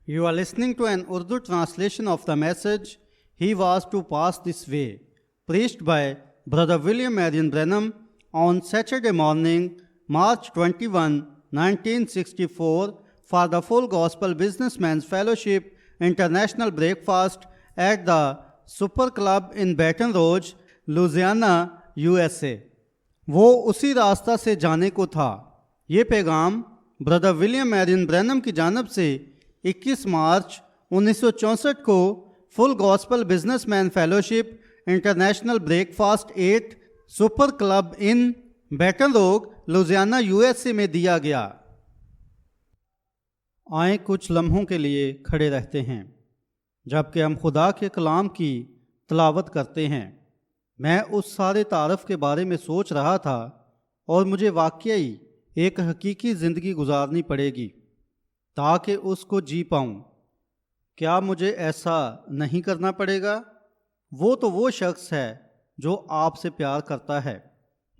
You are listening to an Urdu translation of the message He Was to Pass This Way, preached by Brother William Marion Branham on Saturday morning, March 21, 1964, for the Full Gospel Businessman's Fellowship International Breakfast at the Super Club in Baton Rouge, Louisiana, USA. وہ اسی راستہ سے جانے کو تھا. یہ پیغام برادر William marine برینم کی جانب سے 21 مارچ 1964 کو full gospel business men fellowship international breakfast 8 super club in Baton Rouge Louisiana USA میں دیا گیا. آئیں کچھ لمحوں کے لیے کھڑے رہتے ہیں جبکہ ہم خدا کے کلام کی تلاوت کرتے ہیں. میں اس سارے تعارف کے بارے میں سوچ رہا تھا اور مجھے واقعی ایک حقیقی زندگی گزارنی پڑے گی تاکہ اس کو جی پاؤں. کیا مجھے ایسا نہیں کرنا پڑے گا؟ وہ تو وہ شخص ہے جو آپ سے پیار کرتا ہے.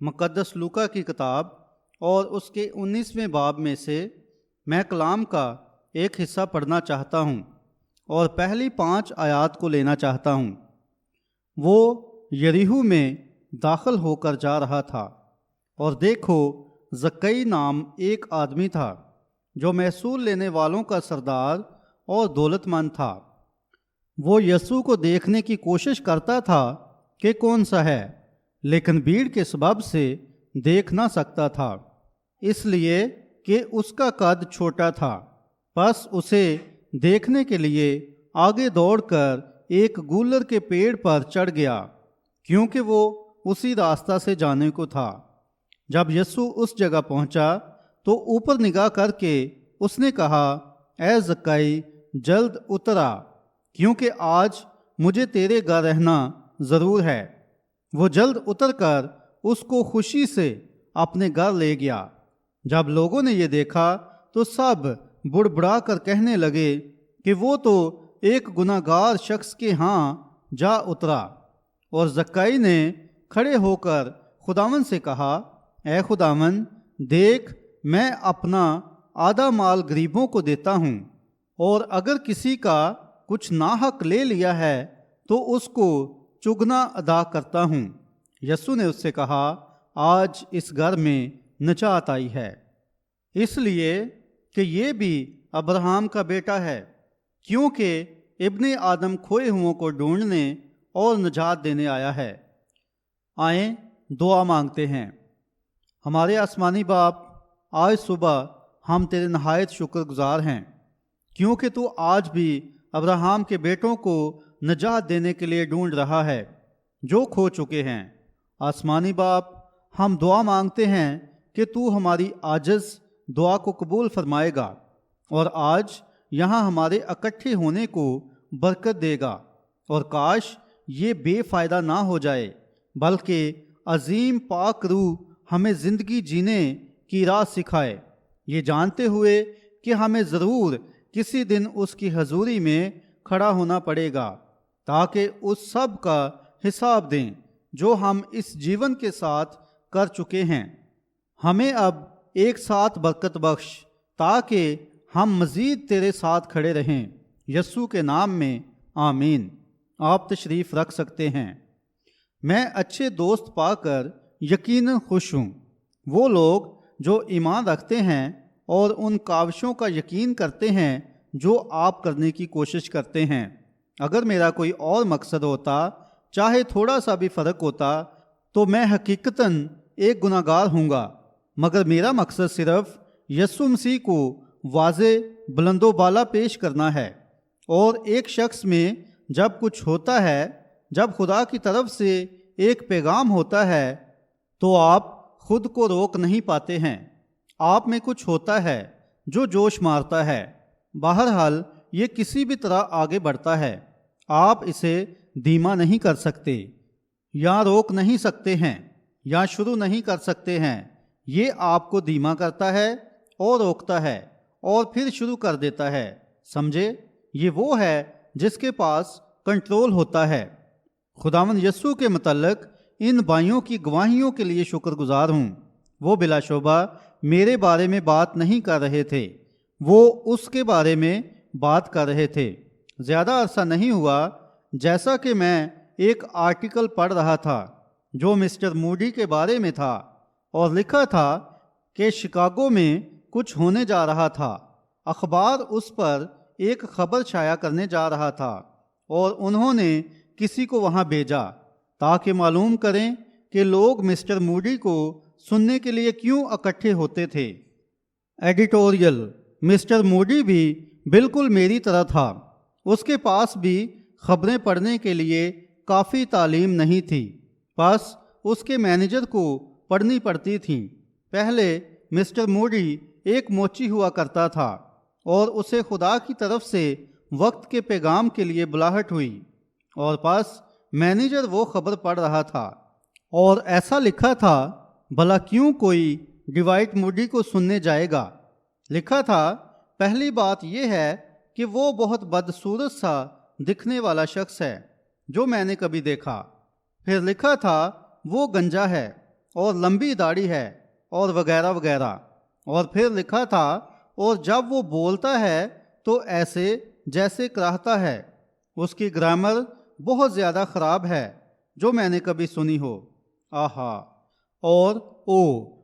مقدس لوکا کی کتاب اور اس کے 19ویں باب میں سے میں کلام کا ایک حصہ پڑھنا چاہتا ہوں اور پہلی 5 آیات کو لینا چاہتا ہوں. وہ یریحو میں داخل ہو کر جا رہا تھا اور دیکھو زکئی نام ایک آدمی تھا جو محصول لینے والوں کا سردار اور دولت مند تھا. وہ یسوع کو دیکھنے کی کوشش کرتا تھا کہ کون سا ہے، لیکن بھیڑ کے سبب سے دیکھ نہ سکتا تھا اس لیے کہ اس کا قد چھوٹا تھا. بس اسے دیکھنے کے لیے آگے دوڑ کر ایک گولر کے پیڑ پر چڑھ گیا کیونکہ وہ اسی راستہ سے جانے کو تھا. جب یسوع اس جگہ پہنچا تو اوپر نگاہ کر کے اس نے کہا، اے زکئی جلد اترا کیونکہ آج مجھے تیرے گھر رہنا ضرور ہے. وہ جلد اتر کر اس کو خوشی سے اپنے گھر لے گیا. جب لوگوں نے یہ دیکھا تو سب بڑبڑا کر کہنے لگے کہ وہ تو ایک گناہ گار شخص کے ہاں جا اترا. اور زکئی نے کھڑے ہو کر خداوند سے کہا، اے خداوند دیکھ، میں اپنا آدھا مال غریبوں کو دیتا ہوں، اور اگر کسی کا کچھ ناحق لے لیا ہے تو اس کو چگنا ادا کرتا ہوں. یسوع نے اس سے کہا، آج اس گھر میں نجات آئی ہے، اس لیے کہ یہ بھی ابراہیم کا بیٹا ہے، کیونکہ ابن آدم کھوئے ہوں کو ڈھونڈنے اور نجات دینے آیا ہے. آئیں دعا مانگتے ہیں. ہمارے آسمانی باپ، آج صبح ہم تیرے نہایت شکر گزار ہیں کیونکہ تو آج بھی ابراہیم کے بیٹوں کو نجات دینے کے لیے ڈھونڈ رہا ہے جو کھو چکے ہیں. آسمانی باپ، ہم دعا مانگتے ہیں کہ تو ہماری عاجز دعا کو قبول فرمائے گا اور آج یہاں ہمارے اکٹھے ہونے کو برکت دے گا، اور کاش یہ بے فائدہ نہ ہو جائے بلکہ عظیم پاک روح ہمیں زندگی جینے کی راہ سکھائے، یہ جانتے ہوئے کہ ہمیں ضرور کسی دن اس کی حضوری میں کھڑا ہونا پڑے گا تاکہ اس سب کا حساب دیں جو ہم اس جیون کے ساتھ کر چکے ہیں. ہمیں اب ایک ساتھ برکت بخش تاکہ ہم مزید تیرے ساتھ کھڑے رہیں. یسوع کے نام میں آمین. آپ تشریف رکھ سکتے ہیں. میں اچھے دوست پا کر یقیناً خوش ہوں. وہ لوگ جو ایمان رکھتے ہیں اور ان کاوشوں کا یقین کرتے ہیں جو آپ کرنے کی کوشش کرتے ہیں. اگر میرا کوئی اور مقصد ہوتا، چاہے تھوڑا سا بھی فرق ہوتا، تو میں حقیقتاً ایک گناہ گار ہوں گا، مگر میرا مقصد صرف یسوع مسیح کو واضح بلند و بالا پیش کرنا ہے. اور ایک شخص میں جب کچھ ہوتا ہے، جب خدا کی طرف سے ایک پیغام ہوتا ہے تو آپ خود کو روک نہیں پاتے ہیں. آپ میں کچھ ہوتا ہے جو جوش مارتا ہے. بہرحال یہ کسی بھی طرح آگے بڑھتا ہے. آپ اسے دھیما نہیں کر سکتے یا روک نہیں سکتے ہیں یا شروع نہیں کر سکتے ہیں. یہ آپ کو دھیما کرتا ہے اور روکتا ہے اور پھر شروع کر دیتا ہے. سمجھے؟ یہ وہ ہے جس کے پاس کنٹرول ہوتا ہے. خداوند یسوع کے متعلق ان بھائیوں کی گواہیوں کے لیے شکر گزار ہوں. وہ بلا شبہ میرے بارے میں بات نہیں کر رہے تھے، وہ اس کے بارے میں بات کر رہے تھے۔ زیادہ عرصہ نہیں ہوا جیسا کہ میں ایک آرٹیکل پڑھ رہا تھا جو مسٹر موڈی کے بارے میں تھا، اور لکھا تھا کہ شکاگو میں کچھ ہونے جا رہا تھا۔ اخبار اس پر ایک خبر شائع کرنے جا رہا تھا، اور انہوں نے کسی کو وہاں بھیجا تاکہ معلوم کریں کہ لوگ مسٹر موڈی کو سننے کے لیے کیوں اکٹھے ہوتے تھے۔ ایڈیٹوریل: مسٹر موڈی بھی بالکل میری طرح تھا۔ اس کے پاس بھی خبریں پڑھنے کے لیے کافی تعلیم نہیں تھی، بس اس کے مینیجر کو پڑھنی پڑتی تھیں۔ پہلے مسٹر موڈی ایک موچی ہوا کرتا تھا، اور اسے خدا کی طرف سے وقت کے پیغام کے لیے بلاہٹ ہوئی، اور پس مینیجر وہ خبر پڑھ رہا تھا، اور ایسا لکھا تھا، بھلا کیوں کوئی ڈیوائٹ موڈی کو سننے جائے گا۔ لکھا تھا، پہلی بات یہ ہے کہ وہ بہت بدصورت سا دکھنے والا شخص ہے جو میں نے کبھی دیکھا۔ پھر لکھا تھا، وہ گنجا ہے اور لمبی داڑھی ہے، اور وغیرہ وغیرہ۔ اور پھر لکھا تھا، اور جب وہ بولتا ہے تو ایسے جیسے کراہتا ہے۔ اس کی گرامر بہت زیادہ خراب ہے جو میں نے کبھی سنی ہو۔ آہا اور او،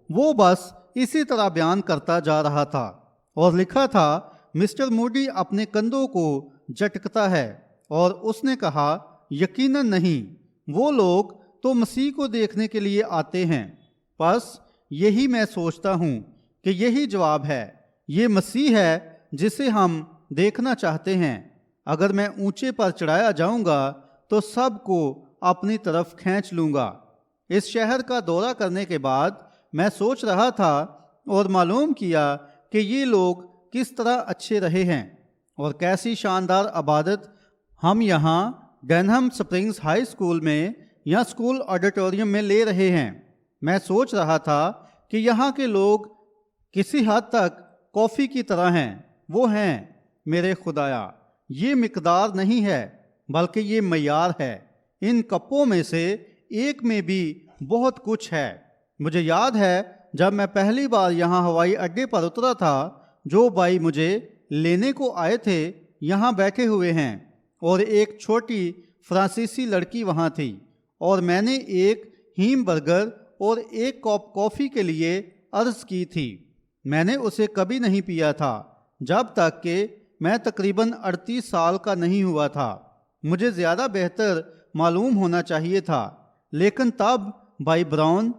وہ بس اسی طرح بیان کرتا جا رہا تھا۔ اور لکھا تھا، مسٹر موڈی اپنے کندھوں کو جھٹکتا ہے، اور اس نے کہا، یقیناً نہیں، وہ لوگ تو مسیح کو دیکھنے کے لیے آتے ہیں۔ بس یہی میں سوچتا ہوں کہ یہی جواب ہے، یہ مسیح ہے جسے ہم دیکھنا چاہتے ہیں۔ اگر میں اونچے پر چڑھایا جاؤں گا تو سب کو اپنی طرف کھینچ لوں گا۔ اس شہر کا دورہ کرنے کے بعد میں سوچ رہا تھا اور معلوم کیا کہ یہ لوگ کس طرح اچھے رہے ہیں، اور کیسی شاندار عبادت ہم یہاں ڈینہم سپرنگز ہائی اسکول میں یا اسکول آڈیٹوریم میں لے رہے ہیں۔ میں سوچ رہا تھا کہ یہاں کے لوگ کسی حد تک کافی کی طرح ہیں۔ وہ ہیں، میرے خدایا، یہ مقدار نہیں ہے بلکہ یہ معیار ہے۔ ان کپوں میں سے ایک میں بھی بہت کچھ ہے۔ مجھے یاد ہے جب میں پہلی بار یہاں ہوائی اڈے پر اترا تھا، جو بھائی مجھے لینے کو آئے تھے یہاں بیٹھے ہوئے ہیں، اور ایک چھوٹی فرانسیسی لڑکی وہاں تھی، اور میں نے ایک ہیم برگر اور ایک کپ کافی کے لیے عرض کی تھی۔ میں نے اسے کبھی نہیں پیا تھا جب تک کہ میں تقریباً 38 سال کا نہیں ہوا تھا۔ مجھے زیادہ بہتر معلوم ہونا چاہیے تھا، لیکن تب بھائی براؤن،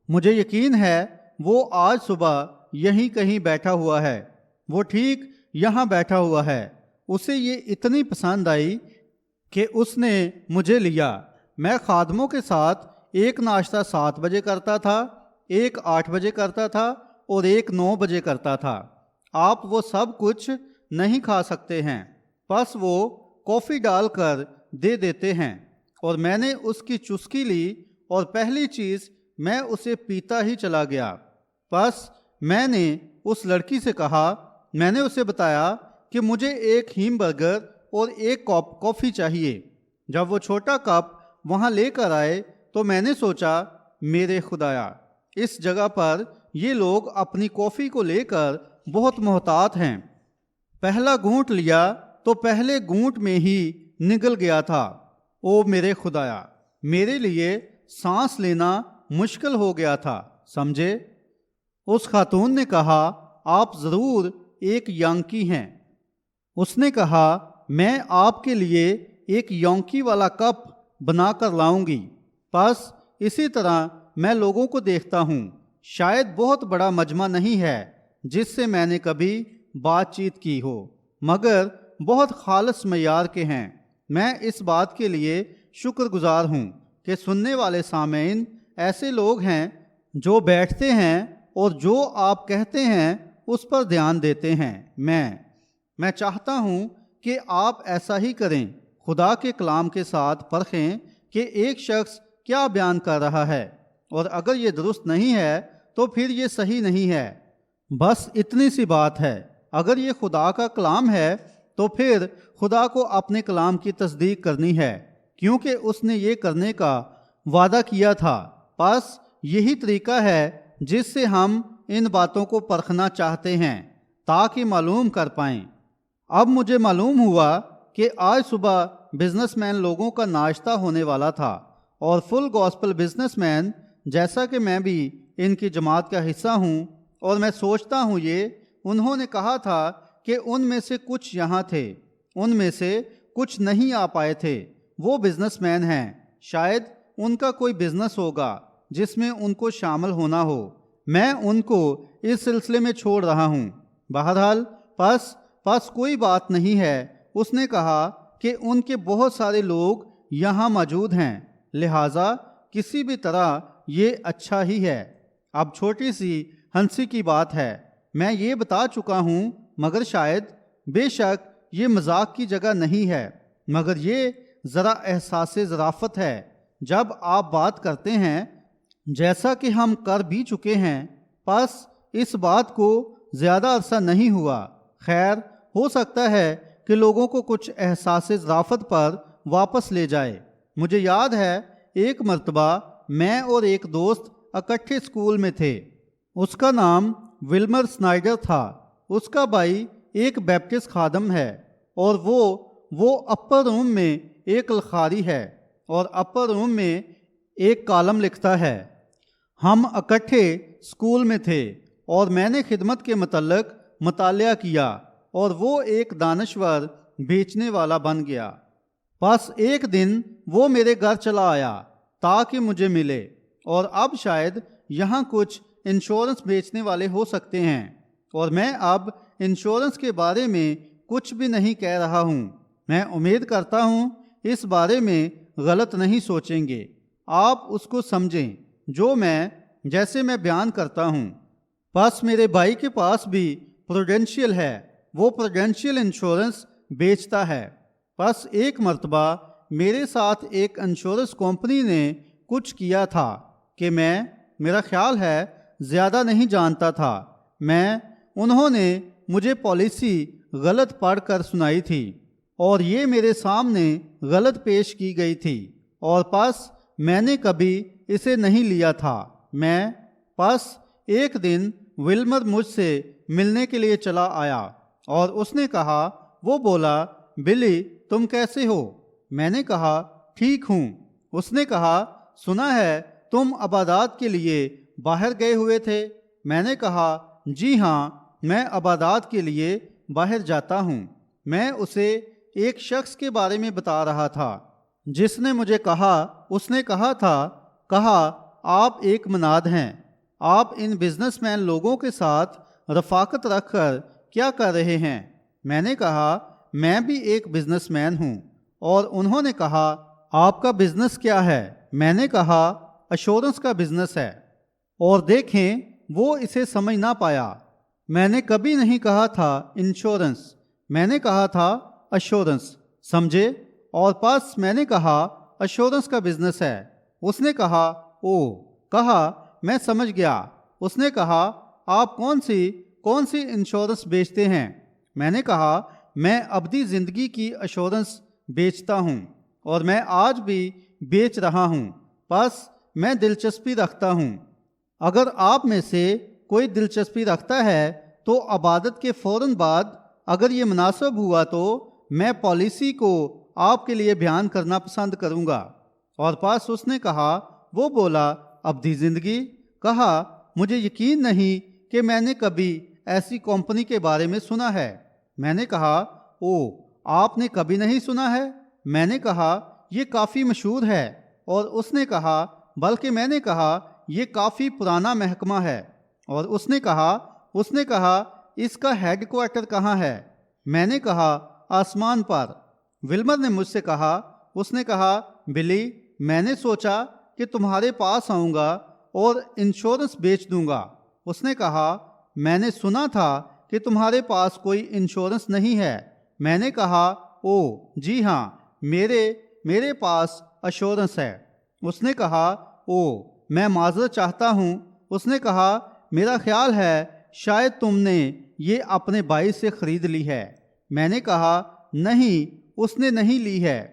مجھے یقین ہے وہ آج صبح یہیں کہیں بیٹھا ہوا ہے، وہ ٹھیک یہاں بیٹھا ہوا ہے۔ اسے یہ اتنی پسند آئی کہ اس نے مجھے لیا۔ میں خادموں کے ساتھ ایک ناشتہ 7 بجے کرتا تھا، ایک 8 بجے کرتا تھا، اور ایک 9 بجے کرتا تھا۔ آپ وہ سب کچھ نہیں کھا سکتے ہیں، بس وہ کافی ڈال کر دے دیتے ہیں، اور میں نے اس کی چسکی لی، اور پہلی چیز میں اسے پیتا ہی چلا گیا۔ بس میں نے اس لڑکی سے کہا، میں نے اسے بتایا کہ مجھے ایک ہیم برگر اور ایک کپ کافی چاہیے۔ جب وہ چھوٹا کپ وہاں لے کر آئے تو میں نے سوچا، میرے خدایا، اس جگہ پر یہ لوگ اپنی کافی کو لے کر بہت محتاط ہیں۔ پہلا گھونٹ لیا تو پہلے گھونٹ میں ہی نگل گیا تھا۔ او میرے خدایا، میرے لیے سانس لینا مشکل ہو گیا تھا، سمجھے؟ اس خاتون نے کہا، آپ ضرور ایک یانکی ہیں۔ اس نے کہا، میں آپ کے لیے ایک یانکی والا کپ بنا کر لاؤں گی۔ بس اسی طرح میں لوگوں کو دیکھتا ہوں۔ شاید بہت بڑا مجمع نہیں ہے جس سے میں نے کبھی بات چیت کی ہو، مگر بہت خالص معیار کے ہیں۔ میں اس بات کے لیے شکر گزار ہوں کہ سننے والے سامعین ایسے لوگ ہیں جو بیٹھتے ہیں اور جو آپ کہتے ہیں اس پر دھیان دیتے ہیں۔ میں چاہتا ہوں کہ آپ ایسا ہی کریں۔ خدا کے کلام کے ساتھ پرکھیں کہ ایک شخص کیا بیان کر رہا ہے، اور اگر یہ درست نہیں ہے تو پھر یہ صحیح نہیں ہے۔ بس اتنی سی بات ہے۔ اگر یہ خدا کا کلام ہے تو پھر خدا کو اپنے کلام کی تصدیق کرنی ہے، کیونکہ اس نے یہ کرنے کا وعدہ کیا تھا۔ بس یہی طریقہ ہے جس سے ہم ان باتوں کو پرکھنا چاہتے ہیں تاکہ معلوم کر پائیں۔ اب مجھے معلوم ہوا کہ آج صبح بزنس مین لوگوں کا ناشتہ ہونے والا تھا، اور فل گاسپل بزنس مین جیسا کہ میں بھی ان کی جماعت کا حصہ ہوں، اور میں سوچتا ہوں یہ انہوں نے کہا تھا کہ ان میں سے کچھ یہاں تھے، ان میں سے کچھ نہیں آ پائے تھے۔ وہ بزنس مین ہیں، شاید ان کا کوئی بزنس ہوگا جس میں ان کو شامل ہونا ہو۔ میں ان کو اس سلسلے میں چھوڑ رہا ہوں۔ بہرحال پس کوئی بات نہیں ہے۔ اس نے کہا کہ ان کے بہت سارے لوگ یہاں موجود ہیں، لہٰذا کسی بھی طرح یہ اچھا ہی ہے۔ اب چھوٹی سی ہنسی کی بات ہے، میں یہ بتا چکا ہوں، مگر شاید بے شک یہ مذاق کی جگہ نہیں ہے، مگر یہ ذرا احساس ظرافت ہے۔ جب آپ بات کرتے ہیں جیسا کہ ہم کر بھی چکے ہیں، پس اس بات کو زیادہ عرصہ نہیں ہوا۔ خیر، ہو سکتا ہے کہ لوگوں کو کچھ احساس ظرافت پر واپس لے جائے۔ مجھے یاد ہے ایک مرتبہ میں اور ایک دوست اکٹھے اسکول میں تھے۔ اس کا نام ولمر سنائڈر تھا۔ اس کا بھائی ایک بیپٹسٹ خادم ہے، اور وہ اپر روم میں ایک لخاری ہے اور اپر روم میں ایک کالم لکھتا ہے۔ ہم اکٹھے اسکول میں تھے، اور میں نے خدمت کے متعلق مطالعہ کیا، اور وہ ایک دانشور بیچنے والا بن گیا۔ بس ایک دن وہ میرے گھر چلا آیا تاکہ مجھے ملے، اور اب شاید یہاں کچھ انشورنس بیچنے والے ہو سکتے ہیں، اور میں اب انشورنس کے بارے میں کچھ بھی نہیں کہہ رہا ہوں۔ میں امید کرتا ہوں اس بارے میں غلط نہیں سوچیں گے۔ آپ اس کو سمجھیں جیسے میں بیان کرتا ہوں۔ بس میرے بھائی کے پاس بھی پروڈینشیل ہے، وہ پروڈینشیل انشورنس بیچتا ہے۔ بس ایک مرتبہ میرے ساتھ ایک انشورنس کمپنی نے کچھ کیا تھا کہ میرا خیال ہے زیادہ نہیں جانتا تھا۔ انہوں نے مجھے پالیسی غلط پڑھ کر سنائی تھی، اور یہ میرے سامنے غلط پیش کی گئی تھی، اور پس میں نے کبھی اسے نہیں لیا تھا۔ ایک دن ولمر مجھ سے ملنے کے لیے چلا آیا، اور اس نے کہا، وہ بولا، بلی تم کیسے ہو؟ میں نے کہا ٹھیک ہوں۔ اس نے کہا، سنا ہے تم عبادات کے لیے باہر گئے ہوئے تھے؟ میں نے کہا جی ہاں، میں عبادات کے لیے باہر جاتا ہوں۔ میں اسے ایک شخص کے بارے میں بتا رہا تھا جس نے مجھے کہا، اس نے کہا آپ ایک مناد ہیں، آپ ان بزنس مین لوگوں کے ساتھ رفاقت رکھ کر کیا کر رہے ہیں؟ میں نے کہا میں بھی ایک بزنس مین ہوں۔ اور انہوں نے کہا آپ کا بزنس کیا ہے؟ میں نے کہا ایشورنس کا بزنس ہے۔ اور دیکھیں وہ اسے سمجھ نہ پایا۔ میں نے کبھی نہیں کہا تھا انشورنس، میں نے کہا تھا ایشورنس، سمجھے؟ اور پس میں نے کہا ایشورنس کا بزنس ہے۔ اس نے کہا میں سمجھ گیا۔ اس نے کہا آپ کون سی انشورنس بیچتے ہیں؟ میں نے کہا میں ابدی زندگی کی ایشورنس بیچتا ہوں، اور میں آج بھی بیچ رہا ہوں۔ بس میں دلچسپی رکھتا ہوں۔ اگر آپ میں سے کوئی دلچسپی رکھتا ہے تو عبادت کے فوراً بعد اگر یہ مناسب ہوا تو میں پالیسی کو آپ کے لیے بیان کرنا پسند کروں گا۔ اور پس اس نے کہا، وہ بولا، ابدی زندگی؟ کہا مجھے یقین نہیں کہ میں نے کبھی ایسی کمپنی کے بارے میں سنا ہے۔ میں نے کہا آپ نے کبھی نہیں سنا ہے؟ میں نے کہا یہ کافی مشہور ہے۔ اور اس نے کہا بلکہ میں نے کہا یہ کافی پرانا محکمہ ہے۔ اور اس نے کہا اس کا ہیڈ کوارٹر کہاں ہے؟ میں نے کہا آسمان پر۔ ولمر نے مجھ سے کہا، اس نے کہا بلی میں نے سوچا کہ تمہارے پاس آؤں گا اور انشورنس بیچ دوں گا۔ اس نے کہا میں نے سنا تھا کہ تمہارے پاس کوئی انشورنس نہیں ہے۔ میں نے کہا جی ہاں، میرے پاس ایشورنس ہے۔ اس نے کہا میں معذرت چاہتا ہوں۔ اس نے کہا میرا خیال ہے شاید تم نے یہ اپنے بھائی سے خرید لی ہے۔ میں نے کہا نہیں، اس نے نہیں لی ہے۔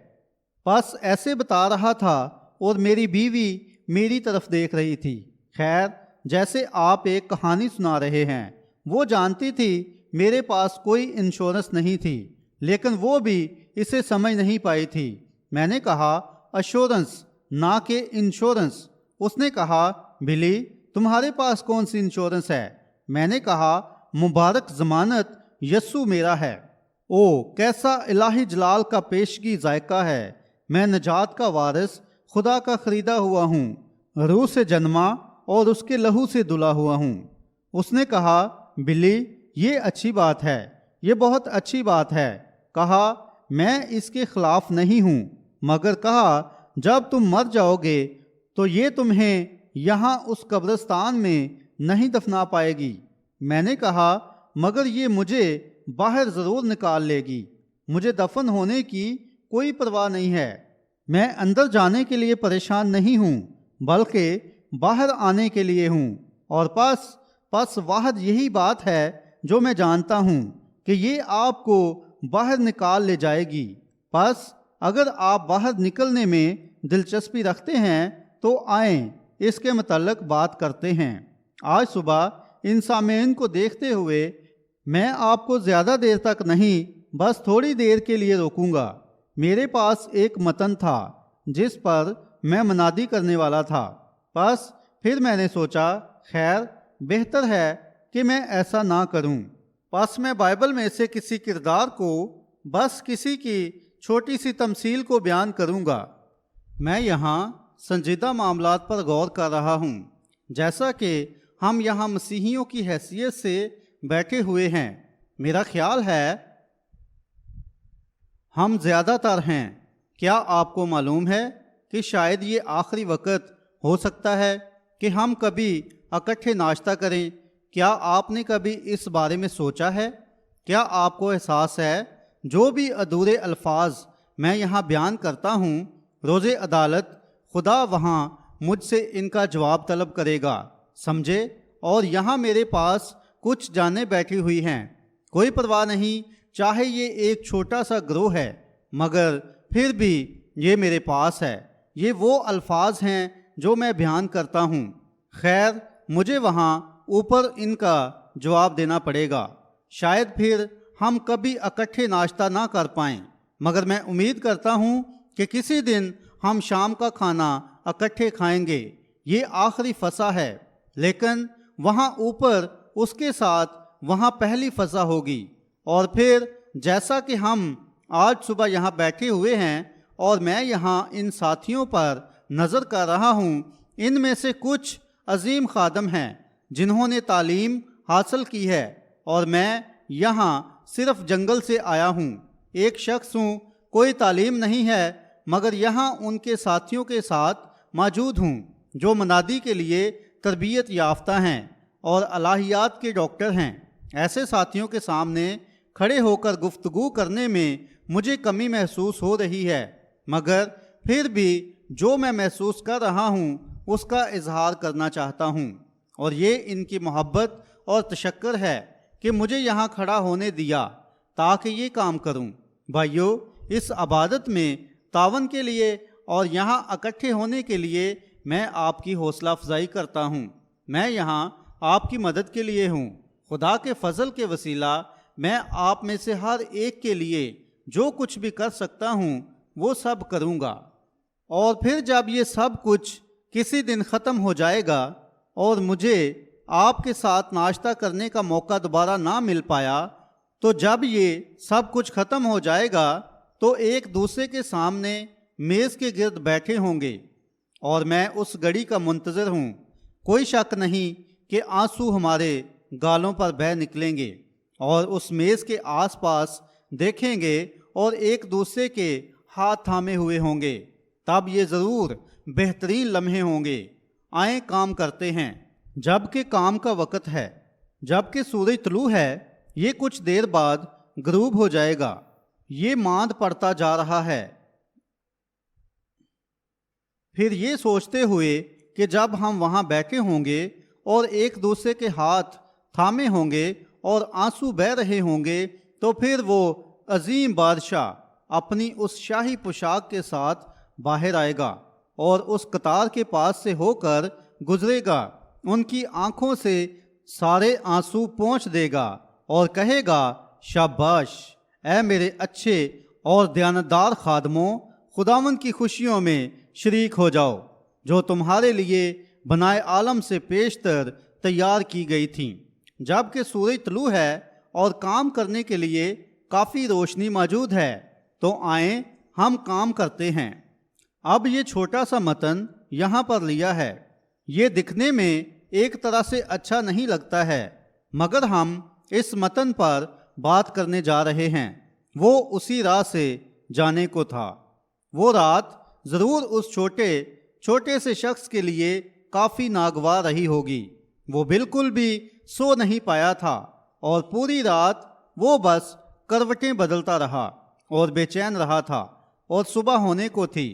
بس ایسے بتا رہا تھا اور میری بیوی میری طرف دیکھ رہی تھی۔ خیر، جیسے آپ ایک کہانی سنا رہے ہیں۔ وہ جانتی تھی میرے پاس کوئی انشورنس نہیں تھی، لیکن وہ بھی اسے سمجھ نہیں پائی تھی۔ میں نے کہا ایشورنس نہ کہ انشورنس۔ اس نے کہا بلی تمہارے پاس کون سی انشورنس ہے؟ میں نے کہا مبارک ضمانت یسوع میرا ہے۔ او کیسا الہی جلال کا پیشگی ذائقہ ہے، میں نجات کا وارث خدا کا خریدا ہوا ہوں، روح سے جنما اور اس کے لہو سے دھلا ہوا ہوں۔ اس نے کہا بلی یہ اچھی بات ہے، یہ بہت اچھی بات ہے۔ کہا میں اس کے خلاف نہیں ہوں، مگر کہا جب تم مر جاؤ گے تو یہ تمہیں یہاں اس قبرستان میں نہیں دفنا پائے گی۔ میں نے کہا مگر یہ مجھے باہر ضرور نکال لے گی، مجھے دفن ہونے کی کوئی پرواہ نہیں ہے۔ میں اندر جانے کے لیے پریشان نہیں ہوں، بلکہ باہر آنے کے لیے ہوں، اور پس واحد یہی بات ہے جو میں جانتا ہوں کہ یہ آپ کو باہر نکال لے جائے گی۔ پس اگر آپ باہر نکلنے میں دلچسپی رکھتے ہیں تو آئیں اس کے متعلق بات کرتے ہیں۔ آج صبح ان سامعین کو دیکھتے ہوئے میں آپ کو زیادہ دیر تک نہیں، بس تھوڑی دیر کے لیے روکوں گا۔ میرے پاس ایک متن تھا جس پر میں منادی کرنے والا تھا، بس پھر میں نے سوچا خیر بہتر ہے کہ میں ایسا نہ کروں۔ پس میں بائبل میں سے کسی کردار کو، بس کسی کی چھوٹی سی تمثیل کو بیان کروں گا۔ میں یہاں سنجیدہ معاملات پر غور کر رہا ہوں، جیسا کہ ہم یہاں مسیحیوں کی حیثیت سے بیٹھے ہوئے ہیں۔ میرا خیال ہے ہم زیادہ تر ہیں۔ کیا آپ کو معلوم ہے کہ شاید یہ آخری وقت ہو سکتا ہے کہ ہم کبھی اکٹھے ناشتہ کریں؟ کیا آپ نے کبھی اس بارے میں سوچا ہے؟ کیا آپ کو احساس ہے جو بھی ادھورے الفاظ میں یہاں بیان کرتا ہوں، روز عدالت خدا وہاں مجھ سے ان کا جواب طلب کرے گا، سمجھے؟ اور یہاں میرے پاس کچھ جانیں بیٹھی ہوئی ہیں، کوئی پرواہ نہیں چاہے یہ ایک چھوٹا سا گروہ ہے، مگر پھر بھی یہ میرے پاس ہے۔ یہ وہ الفاظ ہیں جو میں بیان کرتا ہوں۔ خیر مجھے وہاں اوپر ان کا جواب دینا پڑے گا۔ شاید پھر ہم کبھی اکٹھے ناشتہ نہ کر پائیں، مگر میں امید کرتا ہوں کہ کسی دن ہم شام کا کھانا اکٹھے کھائیں گے۔ یہ آخری فصح ہے، لیکن وہاں اوپر اس کے ساتھ وہاں پہلی فصح ہوگی۔ اور پھر جیسا کہ ہم آج صبح یہاں بیٹھے ہوئے ہیں اور میں یہاں ان ساتھیوں پر نظر کر رہا ہوں، ان میں سے کچھ عظیم خادم ہیں جنہوں نے تعلیم حاصل کی ہے، اور میں یہاں صرف جنگل سے آیا ہوں، ایک شخص ہوں، کوئی تعلیم نہیں ہے، مگر یہاں ان کے ساتھیوں کے ساتھ موجود ہوں جو منادی کے لیے تربیت یافتہ ہیں اور الہیات کے ڈاکٹر ہیں۔ ایسے ساتھیوں کے سامنے کھڑے ہو کر گفتگو کرنے میں مجھے کمی محسوس ہو رہی ہے، مگر پھر بھی جو میں محسوس کر رہا ہوں اس کا اظہار کرنا چاہتا ہوں، اور یہ ان کی محبت اور تشکر ہے کہ مجھے یہاں کھڑا ہونے دیا تاکہ یہ کام کروں۔ بھائیو، اس عبادت میں تعاون کے لیے اور یہاں اکٹھے ہونے کے لیے میں آپ کی حوصلہ افزائی کرتا ہوں۔ میں یہاں آپ کی مدد کے لیے ہوں۔ خدا کے فضل کے وسیلہ میں آپ میں سے ہر ایک کے لیے جو کچھ بھی کر سکتا ہوں وہ سب کروں گا۔ اور پھر جب یہ سب کچھ کسی دن ختم ہو جائے گا اور مجھے آپ کے ساتھ ناشتہ کرنے کا موقع دوبارہ نہ مل پایا، تو جب یہ سب کچھ ختم ہو جائے گا تو ایک دوسرے کے سامنے میز کے گرد بیٹھے ہوں گے، اور میں اس گھڑی کا منتظر ہوں۔ کوئی شک نہیں کہ آنسو ہمارے گالوں پر بہہ نکلیں گے، اور اس میز کے آس پاس دیکھیں گے اور ایک دوسرے کے ہاتھ تھامے ہوئے ہوں گے۔ تب یہ ضرور بہترین لمحے ہوں گے۔ آئیں کام کرتے ہیں، جب کہ کام کا وقت ہے، جب کہ سورج طلوع ہے۔ یہ کچھ دیر بعد غروب ہو جائے گا۔ یہ ماند پڑتا جا رہا ہے۔ پھر یہ سوچتے ہوئے کہ جب ہم وہاں بیٹھے ہوں گے اور ایک دوسرے کے ہاتھ تھامے ہوں گے اور آنسو بہہ رہے ہوں گے، تو پھر وہ عظیم بادشاہ اپنی اس شاہی پوشاک کے ساتھ باہر آئے گا اور اس قطار کے پاس سے ہو کر گزرے گا۔ ان کی آنکھوں سے سارے آنسو پونچھ دے گا اور کہے گا شاباش اے میرے اچھے اور دیانتدار خادموں، خداوند کی خوشیوں میں شریک ہو جاؤ جو تمہارے لیے بنائے عالم سے پیشتر تیار کی گئی تھیں۔ جب کہ سورج طلوع ہے اور کام کرنے کے لیے کافی روشنی موجود ہے تو آئیں ہم کام کرتے ہیں۔ اب یہ چھوٹا سا متن یہاں پر لیا ہے۔ یہ دکھنے میں ایک طرح سے اچھا نہیں لگتا ہے، مگر ہم اس متن پر بات کرنے جا رہے ہیں۔ وہ اسی راہ سے جانے کو تھا۔ وہ رات ضرور اس چھوٹے سے شخص کے لیے کافی ناگوار رہی ہوگی۔ وہ بالکل بھی سو نہیں پایا تھا اور پوری رات وہ بس کروٹیں بدلتا رہا اور بے چین رہا تھا، اور صبح ہونے کو تھی۔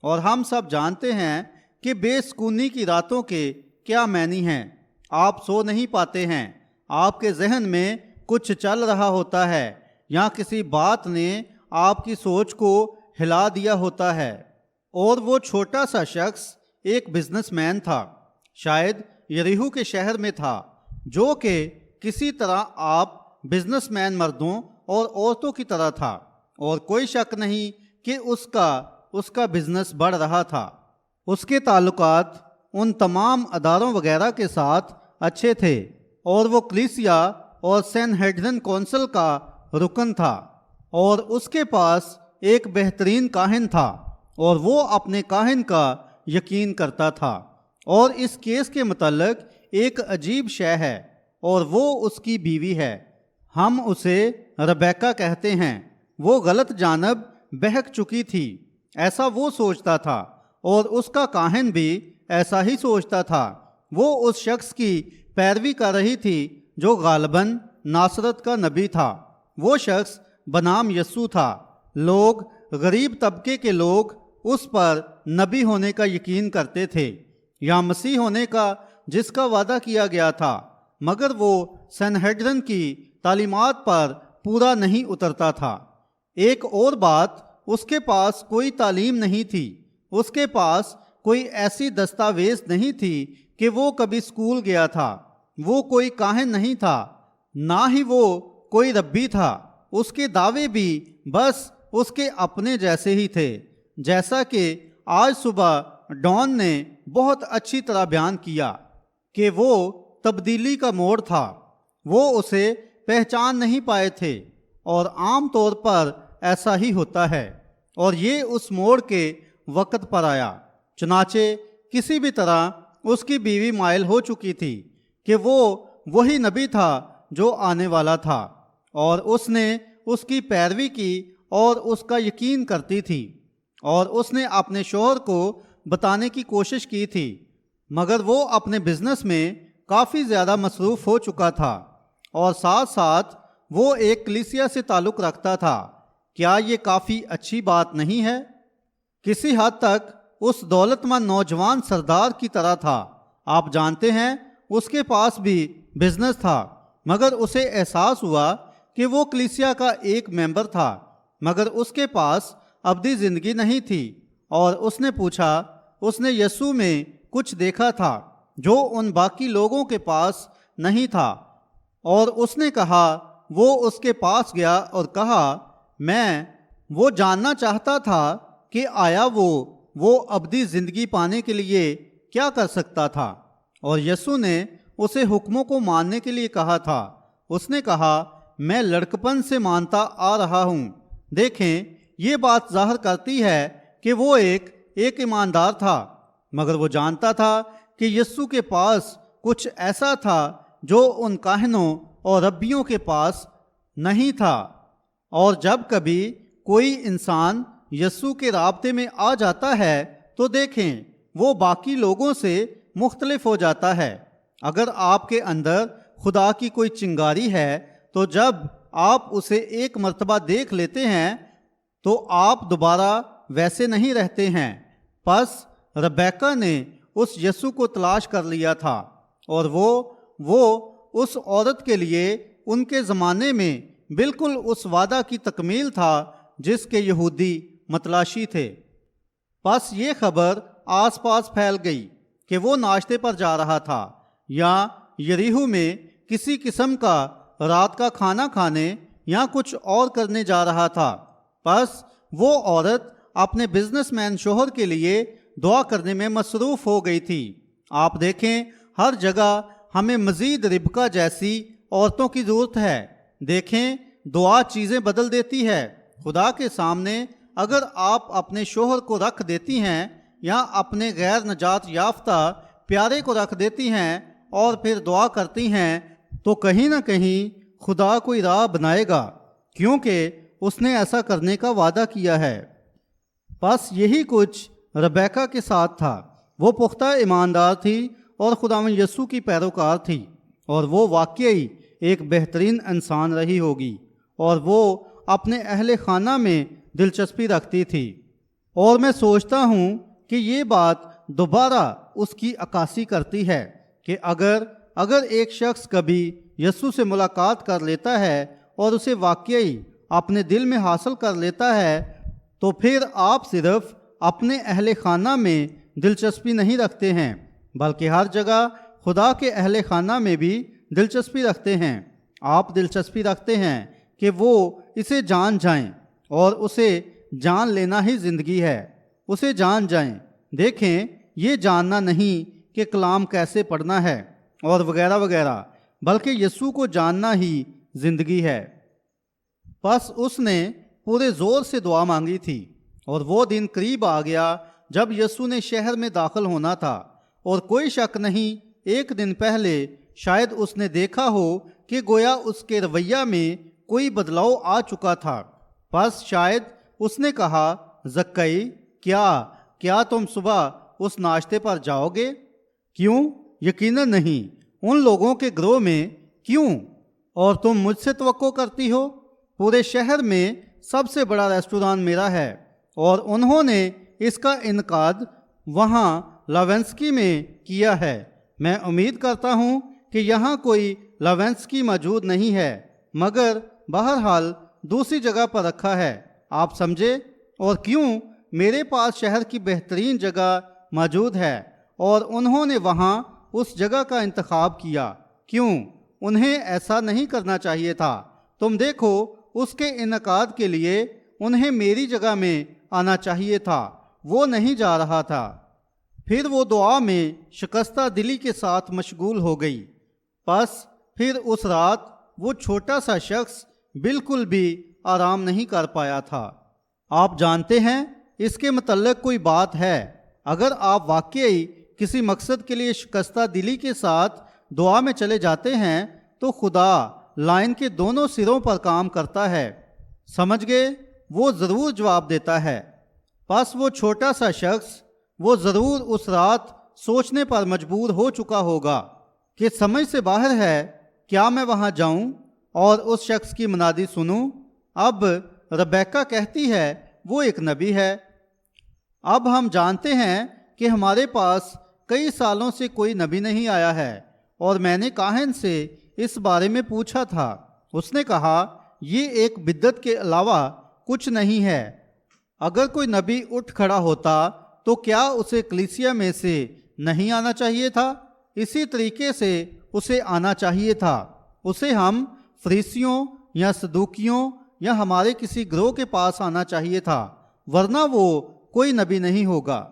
اور ہم سب جانتے ہیں کہ بے سکونی کی راتوں کے کیا معنی ہیں۔ آپ سو نہیں پاتے ہیں، آپ کے ذہن میں کچھ چل رہا ہوتا ہے یا کسی بات نے آپ کی سوچ کو ہلا دیا ہوتا ہے۔ اور وہ چھوٹا سا شخص ایک بزنس مین تھا، شاید یریحو کے شہر میں تھا، جو کہ کسی طرح آپ بزنس مین مردوں اور عورتوں کی طرح تھا، اور کوئی شک نہیں کہ اس کا بزنس بڑھ رہا تھا۔ اس کے تعلقات ان تمام اداروں وغیرہ کے ساتھ اچھے تھے، اور وہ کلیسیا اور سینہیڈرن کونسل کا رکن تھا، اور اس کے پاس ایک بہترین کاہن تھا، اور وہ اپنے کاہن کا یقین کرتا تھا۔ اور اس کیس کے متعلق ایک عجیب شے ہے، اور وہ اس کی بیوی ہے۔ ہم اسے ربیکہ کہتے ہیں۔ وہ غلط جانب بہک چکی تھی، ایسا وہ سوچتا تھا، اور اس کا کاہن بھی ایسا ہی سوچتا تھا۔ وہ اس شخص کی پیروی کر رہی تھی جو غالباً ناصرت کا نبی تھا۔ وہ شخص بنام یسوع تھا۔ لوگ، غریب طبقے کے لوگ اس پر نبی ہونے کا یقین کرتے تھے یا مسیح ہونے کا جس کا وعدہ کیا گیا تھا، مگر وہ سینہیڈرن کی تعلیمات پر پورا نہیں اترتا تھا۔ ایک اور بات، اس کے پاس کوئی تعلیم نہیں تھی۔ اس کے پاس کوئی ایسی دستاویز نہیں تھی کہ وہ کبھی اسکول گیا تھا۔ وہ کوئی کاہن نہیں تھا، نہ ہی وہ کوئی ربی تھا۔ اس کے دعوے بھی بس اس کے اپنے جیسے ہی تھے، جیسا کہ آج صبح ڈان نے بہت اچھی طرح بیان کیا کہ وہ تبدیلی کا موڑ تھا۔ وہ اسے پہچان نہیں پائے تھے، اور عام طور پر ایسا ہی ہوتا ہے، اور یہ اس موڑ کے وقت پر آیا۔ چنانچہ کسی بھی طرح اس کی بیوی مائل ہو چکی تھی کہ وہ وہی نبی تھا جو آنے والا تھا، اور اس نے اس کی پیروی کی اور اس کا یقین کرتی تھی، اور اس نے اپنے شوہر کو بتانے کی کوشش کی تھی، مگر وہ اپنے بزنس میں کافی زیادہ مصروف ہو چکا تھا، اور ساتھ ساتھ وہ ایک کلیسیا سے تعلق رکھتا تھا۔ کیا یہ کافی اچھی بات نہیں ہے؟ کسی حد تک اس دولت مند نوجوان سردار کی طرح تھا۔ آپ جانتے ہیں اس کے پاس بھی بزنس تھا، مگر اسے احساس ہوا کہ وہ کلیسیا کا ایک ممبر تھا، مگر اس کے پاس ابدی زندگی نہیں تھی، اور اس نے پوچھا، اس نے یسوع میں کچھ دیکھا تھا جو ان باقی لوگوں کے پاس نہیں تھا، اور اس نے کہا، وہ اس کے پاس گیا اور کہا، وہ جاننا چاہتا تھا کہ آیا وہ ابدی زندگی پانے کے لیے کیا کر سکتا تھا، اور یسوع نے اسے حکموں کو ماننے کے لیے کہا تھا۔ اس نے کہا، میں لڑکپن سے مانتا آ رہا ہوں۔ دیکھیں، یہ بات ظاہر کرتی ہے کہ وہ ایک ایماندار تھا، مگر وہ جانتا تھا کہ یسوع کے پاس کچھ ایسا تھا جو ان کاہنوں اور ربیوں کے پاس نہیں تھا۔ اور جب کبھی کوئی انسان یسوع کے رابطے میں آ جاتا ہے تو دیکھیں، وہ باقی لوگوں سے مختلف ہو جاتا ہے۔ اگر آپ کے اندر خدا کی کوئی چنگاری ہے تو جب آپ اسے ایک مرتبہ دیکھ لیتے ہیں تو آپ دوبارہ ویسے نہیں رہتے ہیں۔ پس ربیکہ نے اس یسوع کو تلاش کر لیا تھا، اور وہ اس عورت کے لیے ان کے زمانے میں بالکل اس وعدہ کی تکمیل تھا جس کے یہودی متلاشی تھے۔ پس یہ خبر آس پاس پھیل گئی کہ وہ ناشتے پر جا رہا تھا، یا یریحو میں کسی قسم کا رات کا کھانا کھانے یا کچھ اور کرنے جا رہا تھا۔ بس وہ عورت اپنے بزنس مین شوہر کے لیے دعا کرنے میں مصروف ہو گئی تھی۔ آپ دیکھیں، ہر جگہ ہمیں مزید ربکہ جیسی عورتوں کی ضرورت ہے۔ دیکھیں، دعا چیزیں بدل دیتی ہے۔ خدا کے سامنے اگر آپ اپنے شوہر کو رکھ دیتی ہیں یا اپنے غیر نجات یافتہ پیارے کو رکھ دیتی ہیں اور پھر دعا کرتی ہیں، تو کہیں نہ کہیں خدا کوئی راہ بنائے گا، کیونکہ اس نے ایسا کرنے کا وعدہ کیا ہے۔ بس یہی کچھ ربیکہ کے ساتھ تھا۔ وہ پختہ ایماندار تھی اور خداوند یسوع کی پیروکار تھی، اور وہ واقعی ایک بہترین انسان رہی ہوگی، اور وہ اپنے اہل خانہ میں دلچسپی رکھتی تھی۔ اور میں سوچتا ہوں کہ یہ بات دوبارہ اس کی عکاسی کرتی ہے کہ اگر ایک شخص کبھی یسوع سے ملاقات کر لیتا ہے اور اسے واقعی اپنے دل میں حاصل کر لیتا ہے، تو پھر آپ صرف اپنے اہل خانہ میں دلچسپی نہیں رکھتے ہیں، بلکہ ہر جگہ خدا کے اہل خانہ میں بھی دلچسپی رکھتے ہیں۔ آپ دلچسپی رکھتے ہیں کہ وہ اسے جان جائیں، اور اسے جان لینا ہی زندگی ہے۔ اسے جان جائیں۔ دیکھیں، یہ جاننا نہیں کہ کلام کیسے پڑھنا ہے اور وغیرہ وغیرہ، بلکہ یسوع کو جاننا ہی زندگی ہے۔ بس اس نے پورے زور سے دعا مانگی تھی، اور وہ دن قریب آ گیا جب یسوع نے شہر میں داخل ہونا تھا، اور کوئی شک نہیں ایک دن پہلے شاید اس نے دیکھا ہو کہ گویا اس کے رویہ میں کوئی بدلاؤ آ چکا تھا۔ بس شاید اس نے کہا، زکئی، کیا تم صبح اس ناشتے پر جاؤ گے؟ کیوں؟ یقیناً نہیں، ان لوگوں کے گروہ میں کیوں؟ اور تم مجھ سے توقع کرتی ہو؟ پورے شہر میں سب سے بڑا ریسٹوران میرا ہے، اور انہوں نے اس کا انعقاد وہاں لاوینسکی میں کیا ہے۔ میں امید کرتا ہوں کہ یہاں کوئی لاوینسکی موجود نہیں ہے، مگر بہرحال دوسری جگہ پر رکھا ہے، آپ سمجھے؟ اور کیوں؟ میرے پاس شہر کی بہترین جگہ موجود ہے، اور انہوں نے وہاں اس جگہ کا انتخاب کیا۔ کیوں؟ انہیں ایسا نہیں کرنا چاہیے تھا۔ تم دیکھو، اس کے انعقاد کے لیے انہیں میری جگہ میں آنا چاہیے تھا۔ وہ نہیں جا رہا تھا۔ پھر وہ دعا میں شکستہ دلی کے ساتھ مشغول ہو گئی۔ بس پھر اس رات وہ چھوٹا سا شخص بالکل بھی آرام نہیں کر پایا تھا۔ آپ جانتے ہیں، اس کے متعلق کوئی بات ہے۔ اگر آپ واقعی کسی مقصد کے لیے شکستہ دلی کے ساتھ دعا میں چلے جاتے ہیں، تو خدا لائن کے دونوں سروں پر کام کرتا ہے۔ سمجھ گئے؟ وہ ضرور جواب دیتا ہے۔ بس وہ چھوٹا سا شخص، وہ ضرور اس رات سوچنے پر مجبور ہو چکا ہوگا کہ سمجھ سے باہر ہے، کیا میں وہاں جاؤں اور اس شخص کی منادی سنوں؟ اب ربیکہ کہتی ہے وہ ایک نبی ہے۔ اب ہم جانتے ہیں کہ ہمارے پاس کئی سالوں سے کوئی نبی نہیں آیا ہے، اور میں نے کاہن سے اس بارے میں پوچھا تھا۔ اس نے کہا، یہ ایک بدعت کے علاوہ کچھ نہیں ہے۔ اگر کوئی نبی اٹھ کھڑا ہوتا تو کیا اسے کلیسیا میں سے نہیں آنا چاہیے تھا؟ اسی طریقے سے اسے آنا چاہیے تھا۔ اسے ہم فریسیوں یا صدوقیوں یا ہمارے کسی گروہ کے پاس آنا چاہیے تھا، ورنہ وہ کوئی نبی نہیں ہوگا۔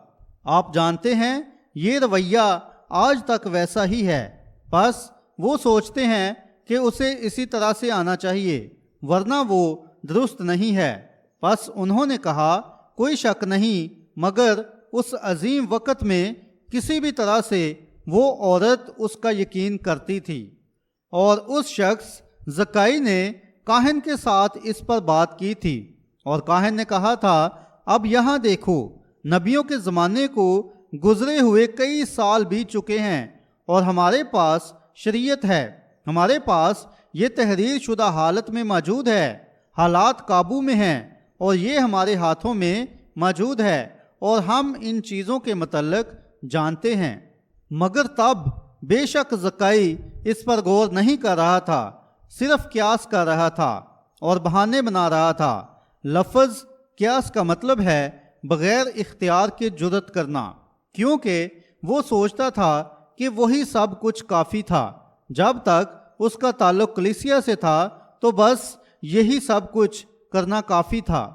آپ جانتے ہیں، یہ رویہ آج تک ویسا ہی ہے۔ بس وہ سوچتے ہیں کہ اسے اسی طرح سے آنا چاہیے، ورنہ وہ درست نہیں ہے۔ بس انہوں نے کہا، کوئی شک نہیں، مگر اس عظیم وقت میں کسی بھی طرح سے وہ عورت اس کا یقین کرتی تھی، اور اس شخص زکائی نے کاہن کے ساتھ اس پر بات کی تھی، اور کاہن نے کہا تھا، اب یہاں دیکھو، نبیوں کے زمانے کو گزرے ہوئے کئی سال بیت چکے ہیں، اور ہمارے پاس شریعت ہے، ہمارے پاس یہ تحریر شدہ حالت میں موجود ہے، حالات قابو میں ہیں، اور یہ ہمارے ہاتھوں میں موجود ہے، اور ہم ان چیزوں کے متعلق جانتے ہیں۔ مگر تب بے شک زکائی اس پر غور نہیں کر رہا تھا، صرف قیاس کر رہا تھا اور بہانے بنا رہا تھا۔ لفظ قیاس کا مطلب ہے بغیر اختیار کے جرأت کرنا، کیونکہ وہ سوچتا تھا کہ وہی سب کچھ کافی تھا جب تک اس کا تعلق کلیسیا سے تھا تو بس یہی سب کچھ کرنا کافی تھا۔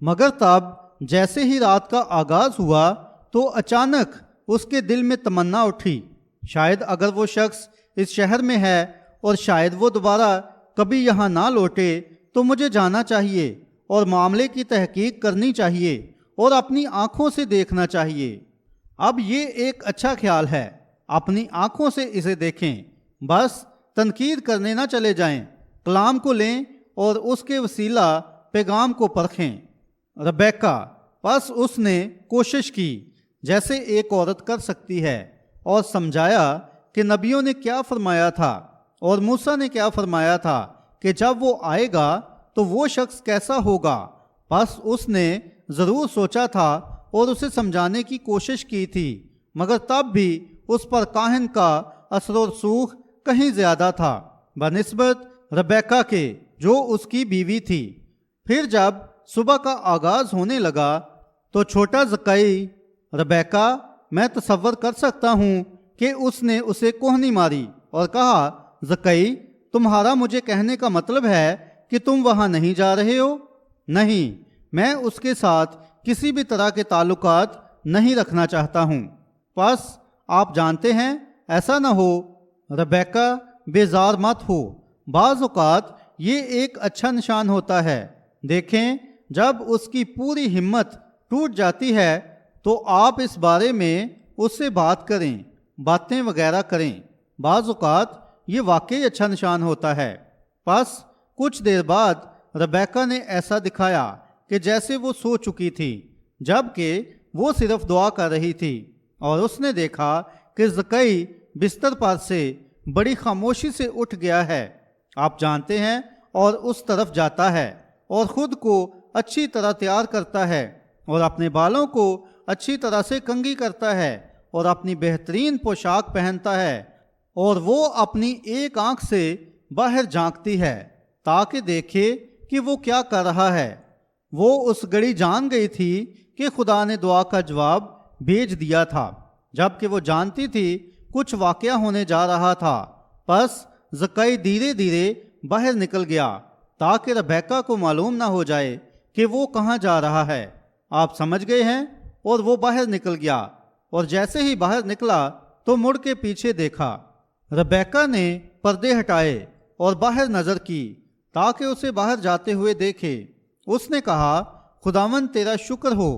مگر تب جیسے ہی رات کا آغاز ہوا تو اچانک اس کے دل میں تمنا اٹھی، شاید اگر وہ شخص اس شہر میں ہے اور شاید وہ دوبارہ کبھی یہاں نہ لوٹے تو مجھے جانا چاہیے اور معاملے کی تحقیق کرنی چاہیے اور اپنی آنکھوں سے دیکھنا چاہیے۔ اب یہ ایک اچھا خیال ہے، اپنی آنکھوں سے اسے دیکھیں، بس تنقید کرنے نہ چلے جائیں، کلام کو لیں اور اس کے وسیلہ پیغام کو پرکھیں۔ ربیکہ پس اس نے کوشش کی جیسے ایک عورت کر سکتی ہے اور سمجھایا کہ نبیوں نے کیا فرمایا تھا اور موسیٰ نے کیا فرمایا تھا کہ جب وہ آئے گا تو وہ شخص کیسا ہوگا۔ پس اس نے ضرور سوچا تھا اور اسے سمجھانے کی کوشش کی تھی، مگر تب بھی اس پر کاہن کا اثر و رسوخ کہیں زیادہ تھا بنسبت ربیکہ کے جو اس کی بیوی تھی۔ پھر جب صبح کا آغاز ہونے لگا تو چھوٹا زکئی، ربیکہ میں تصور کر سکتا ہوں کہ اس نے اسے کوہنی ماری اور کہا، زکئی تمہارا مجھے کہنے کا مطلب ہے کہ تم وہاں نہیں جا رہے ہو؟ نہیں، میں اس کے ساتھ کسی بھی طرح کے تعلقات نہیں رکھنا چاہتا ہوں۔ پس آپ جانتے ہیں ایسا نہ ہو ربیکہ بیزار مت ہو، بعض اوقات یہ ایک اچھا نشان ہوتا ہے۔ دیکھیں جب اس کی پوری ہمت ٹوٹ جاتی ہے تو آپ اس بارے میں اس سے بات کریں، باتیں وغیرہ کریں، بعض اوقات یہ واقعی اچھا نشان ہوتا ہے۔ پس کچھ دیر بعد ربیکہ نے ایسا دکھایا کہ جیسے وہ سو چکی تھی، جبکہ وہ صرف دعا کر رہی تھی، اور اس نے دیکھا کہ زکئی بستر پر سے بڑی خاموشی سے اٹھ گیا ہے، آپ جانتے ہیں، اور اس طرف جاتا ہے اور خود کو اچھی طرح تیار کرتا ہے اور اپنے بالوں کو اچھی طرح سے کنگھی کرتا ہے اور اپنی بہترین پوشاک پہنتا ہے، اور وہ اپنی ایک آنکھ سے باہر جھانکتی ہے تاکہ دیکھے کہ وہ کیا کر رہا ہے۔ وہ اس گھڑی جان گئی تھی کہ خدا نے دعا کا جواب بھیج دیا تھا، جبکہ وہ جانتی تھی کچھ واقعہ ہونے جا رہا تھا۔ پس زکئی دھیرے دھیرے باہر نکل گیا تاکہ ربیکہ کو معلوم نہ ہو جائے کہ وہ کہاں جا رہا ہے۔ آپ سمجھ گئے ہیں؟ اور وہ باہر نکل گیا، اور جیسے ہی باہر نکلا تو مڑ کے پیچھے دیکھا۔ ربیکہ نے پردے ہٹائے اور باہر نظر کی تاکہ اسے باہر جاتے ہوئے دیکھے۔ اس نے کہا، خداوند تیرا شکر ہو،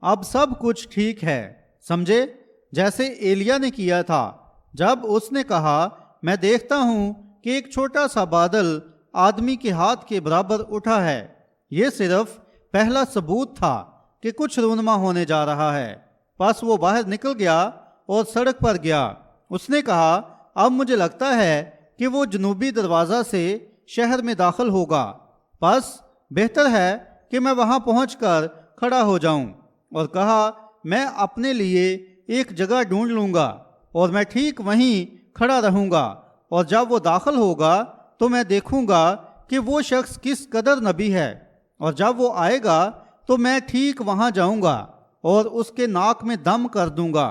اب سب کچھ ٹھیک ہے، سمجھے جیسے ایلیا نے کیا تھا جب اس نے کہا، میں دیکھتا ہوں کہ ایک چھوٹا سا بادل آدمی کے ہاتھ کے برابر اٹھا ہے۔ یہ صرف پہلا ثبوت تھا کہ کچھ رونما ہونے جا رہا ہے۔ پس وہ باہر نکل گیا اور سڑک پر گیا۔ اس نے کہا، اب مجھے لگتا ہے کہ وہ جنوبی دروازہ سے شہر میں داخل ہوگا، پس بہتر ہے کہ میں وہاں پہنچ کر کھڑا ہو جاؤں، اور کہا، میں اپنے لیے ایک جگہ ڈھونڈ لوں گا اور میں ٹھیک وہیں کھڑا رہوں گا، اور جب وہ داخل ہوگا تو میں دیکھوں گا کہ وہ شخص کس قدر نبی ہے، اور جب وہ آئے گا تو میں ٹھیک وہاں جاؤں گا اور اس کے ناک میں دم کر دوں گا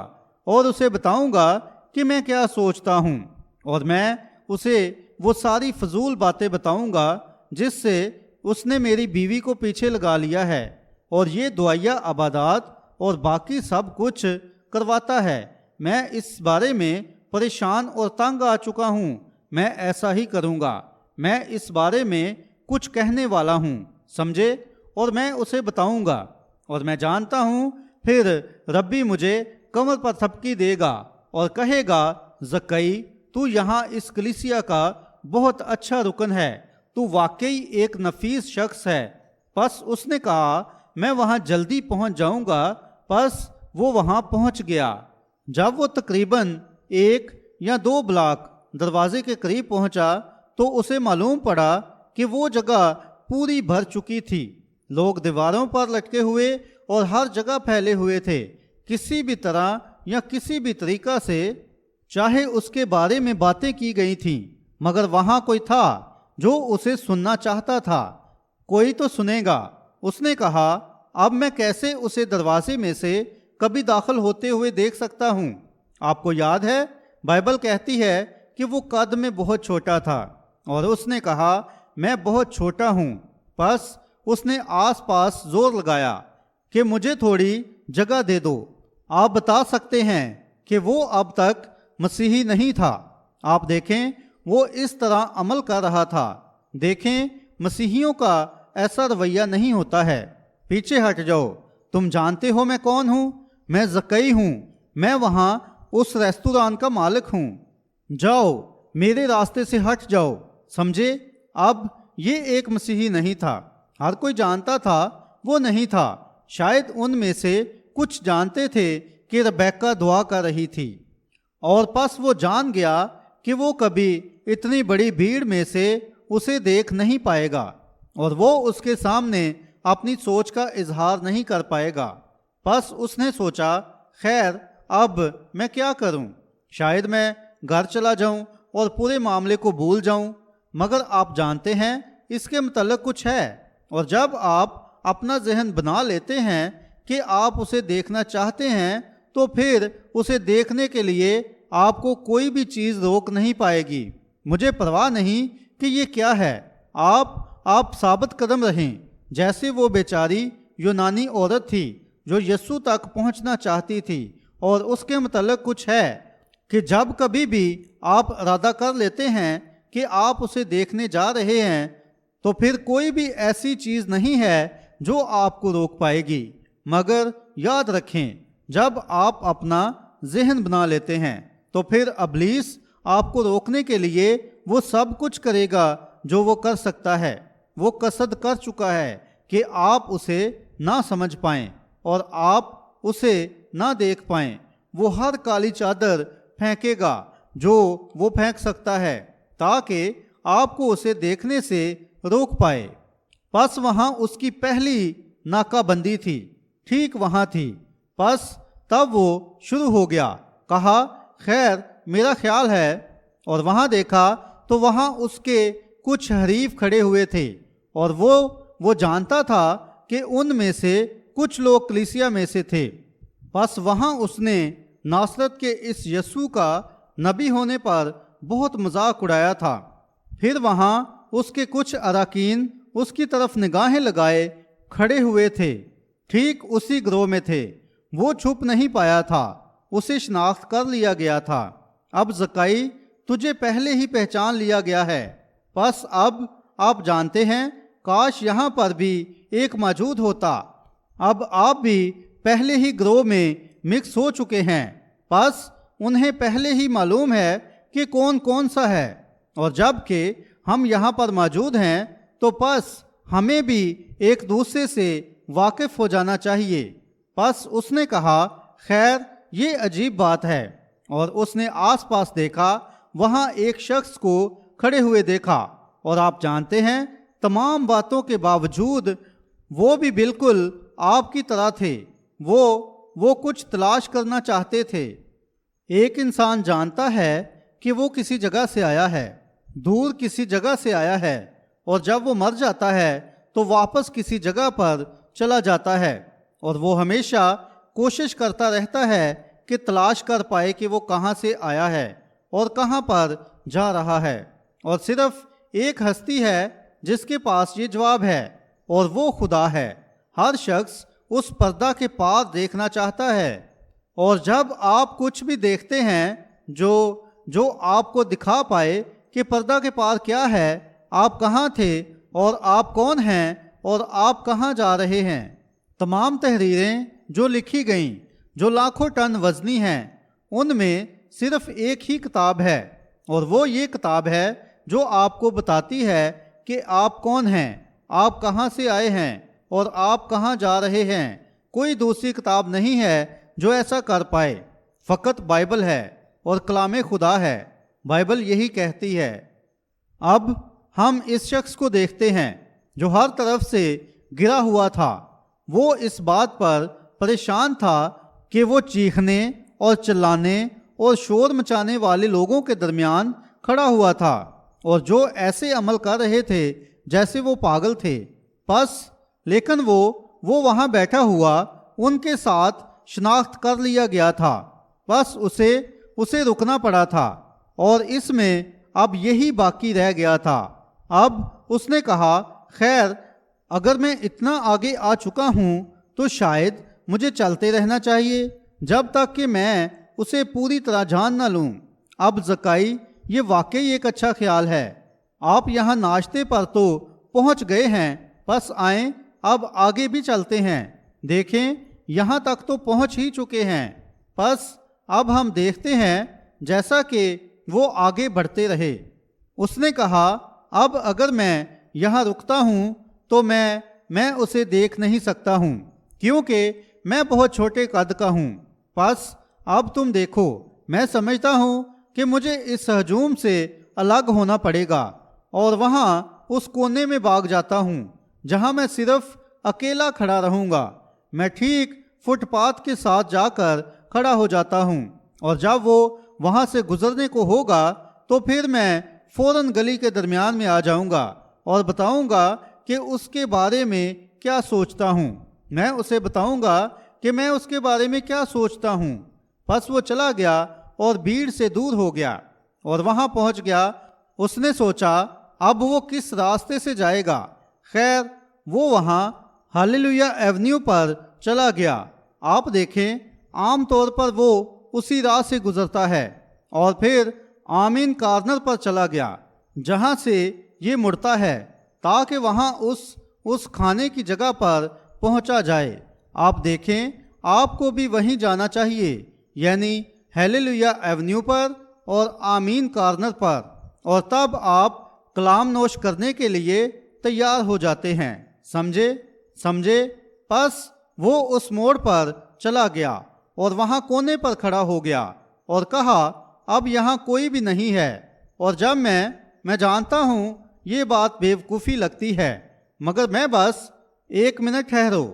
اور اسے بتاؤں گا کہ میں کیا سوچتا ہوں، اور میں اسے وہ ساری فضول باتیں بتاؤں گا جس سے اس نے میری بیوی کو پیچھے لگا لیا ہے، اور یہ دعائیہ عبادات اور باقی سب کچھ کرواتا ہے۔ میں اس بارے میں پریشان اور تنگ آ چکا ہوں، میں ایسا ہی کروں گا، میں اس بارے میں کچھ کہنے والا ہوں، سمجھے، اور میں اسے بتاؤں گا، اور میں جانتا ہوں پھر ربی مجھے کمر پر تھپکی دے گا اور کہے گا، زکئی تو یہاں اس کلیسیا کا بہت اچھا رکن ہے، تو واقعی ایک نفیس شخص ہے۔ پس اس نے کہا، میں وہاں جلدی پہنچ جاؤں گا۔ پس وہ وہاں پہنچ گیا۔ جب وہ تقریباً 1 یا 2 بلاک دروازے کے قریب پہنچا تو اسے معلوم پڑا کہ وہ جگہ پوری بھر چکی تھی، لوگ دیواروں پر لٹکے ہوئے اور ہر جگہ پھیلے ہوئے تھے، کسی بھی طرح یا کسی بھی طریقہ سے، چاہے اس کے بارے میں باتیں کی گئی تھیں، مگر وہاں کوئی تھا جو اسے سننا چاہتا تھا۔ کوئی تو سنے گا۔ اس نے کہا، اب میں کیسے اسے دروازے میں سے کبھی داخل ہوتے ہوئے دیکھ سکتا ہوں؟ آپ کو یاد ہے بائبل کہتی ہے کہ کہ وہ قد میں بہت چھوٹا تھا، اور اس نے کہا میں بہت چھوٹا ہوں۔ پس اس نے آس پاس زور لگایا کہ مجھے تھوڑی جگہ دے دو۔ آپ بتا سکتے ہیں کہ وہ اب تک مسیحی نہیں تھا۔ آپ دیکھیں وہ اس طرح عمل کر رہا تھا۔ دیکھیں مسیحیوں کا ایسا رویہ نہیں ہوتا ہے۔ پیچھے ہٹ جاؤ، تم جانتے ہو میں کون ہوں؟ میں زکئی ہوں، میں وہاں اس ریستوران کا مالک ہوں۔ جاؤ، میرے راستے سے ہٹ جاؤ۔ سمجھے؟ اب یہ ایک مسیحی نہیں تھا۔ ہر کوئی جانتا تھا وہ نہیں تھا۔ شاید ان میں سے کچھ جانتے تھے کہ ربیکہ دعا کر رہی تھی، اور پس وہ جان گیا کہ وہ کبھی اتنی بڑی بھیڑ میں سے اسے دیکھ نہیں پائے گا، اور وہ اس کے سامنے اپنی سوچ کا اظہار نہیں کر پائے گا۔ پس اس نے سوچا، خیر اب میں کیا کروں؟ شاید میں گھر چلا جاؤں اور پورے معاملے کو بھول جاؤں، مگر آپ جانتے ہیں اس کے متعلق کچھ ہے، اور جب آپ اپنا ذہن بنا لیتے ہیں کہ آپ اسے دیکھنا چاہتے ہیں تو پھر اسے دیکھنے کے لیے آپ کو کوئی بھی چیز روک نہیں پائے گی۔ مجھے پرواہ نہیں کہ یہ کیا ہے، آپ ثابت قدم رہیں، جیسے وہ بیچاری یونانی عورت تھی جو یسوع تک پہنچنا چاہتی تھی۔ اور اس کے متعلق کچھ ہے کہ جب کبھی بھی آپ ارادہ کر لیتے ہیں کہ آپ اسے دیکھنے جا رہے ہیں تو پھر کوئی بھی ایسی چیز نہیں ہے جو آپ کو روک پائے گی۔ مگر یاد رکھیں، جب آپ اپنا ذہن بنا لیتے ہیں تو پھر ابلیس آپ کو روکنے کے لیے وہ سب کچھ کرے گا جو وہ کر سکتا ہے۔ وہ قصد کر چکا ہے کہ آپ اسے نہ سمجھ پائیں اور آپ اسے نہ دیکھ پائیں۔ وہ ہر کالی چادر پھینکے گا جو وہ پھینک سکتا ہے تاکہ آپ کو اسے دیکھنے سے روک پائے۔ پس وہاں اس کی پہلی ناکہ بندی تھی، ٹھیک وہاں تھی۔ پس تب وہ شروع ہو گیا، کہا خیر میرا خیال ہے، اور وہاں دیکھا تو وہاں اس کے کچھ حریف کھڑے ہوئے تھے، اور وہ جانتا تھا کہ ان میں سے کچھ لوگ کلیسیا میں سے تھے۔ پس وہاں اس نے ناصرت کے اس یسوع کا نبی ہونے پر بہت مذاق اڑایا تھا۔ پھر وہاں اس کے کچھ اراکین اس کی طرف نگاہیں لگائے کھڑے ہوئے تھے، ٹھیک اسی گروہ میں تھے۔ وہ چھپ نہیں پایا تھا، اسے شناخت کر لیا گیا تھا۔ اب زکئی تجھے پہلے ہی پہچان لیا گیا ہے، پس اب آپ جانتے ہیں کاش یہاں پر بھی ایک موجود ہوتا۔ اب آپ بھی پہلے ہی گروہ میں مکس ہو چکے ہیں، پس انہیں پہلے ہی معلوم ہے کہ کون کون سا ہے، اور جب کہ ہم یہاں پر موجود ہیں تو پس ہمیں بھی ایک دوسرے سے واقف ہو جانا چاہیے۔ پس اس نے کہا خیر یہ عجیب بات ہے، اور اس نے آس پاس دیکھا، وہاں ایک شخص کو کھڑے ہوئے دیکھا، اور آپ جانتے ہیں تمام باتوں کے باوجود وہ بھی بالکل آپ کی طرح تھے۔ وہ کچھ تلاش کرنا چاہتے تھے۔ ایک انسان جانتا ہے کہ وہ کسی جگہ سے آیا ہے، دور کسی جگہ سے آیا ہے، اور جب وہ مر جاتا ہے تو واپس کسی جگہ پر چلا جاتا ہے، اور وہ ہمیشہ کوشش کرتا رہتا ہے کہ تلاش کر پائے کہ وہ کہاں سے آیا ہے اور کہاں پر جا رہا ہے۔ اور صرف ایک ہستی ہے جس کے پاس یہ جواب ہے، اور وہ خدا ہے۔ ہر شخص اس پردہ کے پار دیکھنا چاہتا ہے، اور جب آپ کچھ بھی دیکھتے ہیں جو آپ کو دکھا پائے کہ پردہ کے پار کیا ہے، آپ کہاں تھے اور آپ کون ہیں اور آپ کہاں جا رہے ہیں۔ تمام تحریریں جو لکھی گئیں، جو لاکھوں ٹن وزنی ہیں، ان میں صرف ایک ہی کتاب ہے، اور وہ یہ کتاب ہے جو آپ کو بتاتی ہے کہ آپ کون ہیں، آپ کہاں سے آئے ہیں اور آپ کہاں جا رہے ہیں۔ کوئی دوسری کتاب نہیں ہے جو ایسا کر پائے، فقط بائبل ہے اور کلام خدا ہے۔ بائبل یہی کہتی ہے۔ اب ہم اس شخص کو دیکھتے ہیں جو ہر طرف سے گرا ہوا تھا۔ وہ اس بات پر پریشان تھا کہ وہ چیخنے اور چلانے اور شور مچانے والے لوگوں کے درمیان کھڑا ہوا تھا، اور جو ایسے عمل کر رہے تھے جیسے وہ پاگل تھے۔ لیکن وہ وہاں بیٹھا ہوا ان کے ساتھ شناخت کر لیا گیا تھا، بس اسے رکنا پڑا تھا، اور اس میں اب یہی باقی رہ گیا تھا۔ اب اس نے کہا، خیر اگر میں اتنا آگے آ چکا ہوں تو شاید مجھے چلتے رہنا چاہیے جب تک کہ میں اسے پوری طرح جان نہ لوں۔ اب زکائی، یہ واقعی ایک اچھا خیال ہے، آپ یہاں ناشتے پر تو پہنچ گئے ہیں، بس آئیں اب آگے بھی چلتے ہیں، دیکھیں یہاں تک تو پہنچ ہی چکے ہیں، بس اب ہم دیکھتے ہیں جیسا کہ وہ آگے بڑھتے رہے۔ اس نے کہا، اب اگر میں یہاں رکتا ہوں تو میں اسے دیکھ نہیں سکتا ہوں کیونکہ میں بہت چھوٹے قد کا ہوں، بس اب تم دیکھو، میں سمجھتا ہوں کہ مجھے اس ہجوم سے الگ ہونا پڑے گا اور وہاں اس کونے میں بھاگ جاتا ہوں جہاں میں صرف اکیلا کھڑا رہوں گا۔ میں ٹھیک فٹ پاتھ کے ساتھ جا کر کھڑا ہو جاتا ہوں اور جب وہ وہاں سے گزرنے کو ہوگا تو پھر میں فوراً گلی کے درمیان میں آ جاؤں گا اور بتاؤں گا کہ اس کے بارے میں کیا سوچتا ہوں۔ میں اسے بتاؤں گا کہ میں اس کے بارے میں کیا سوچتا ہوں۔ بس وہ چلا گیا اور بھیڑ سے دور ہو گیا اور وہاں پہنچ گیا۔ اس نے سوچا اب وہ کس راستے سے جائے گا۔ خیر وہ وہاں ہالیلویا ایونیو پر چلا گیا۔ آپ دیکھیں عام طور پر وہ اسی راہ سے گزرتا ہے اور پھر آمین کارنر پر چلا گیا جہاں سے یہ مڑتا ہے تاکہ وہاں اس کھانے کی جگہ پر پہنچا جائے۔ آپ دیکھیں آپ کو بھی وہیں جانا چاہیے، یعنی ہیلیلویا ایونیو پر اور آمین کارنر پر، اور تب آپ کلام نوش کرنے کے لیے تیار ہو جاتے ہیں۔ سمجھے؟ پس وہ اس موڑ پر چلا گیا اور وہاں کونے پر کھڑا ہو گیا اور کہا، اب یہاں کوئی بھی نہیں ہے، اور جب میں جانتا ہوں یہ بات بیوقوفی لگتی ہے، مگر میں بس 1 منٹ ٹھہرو۔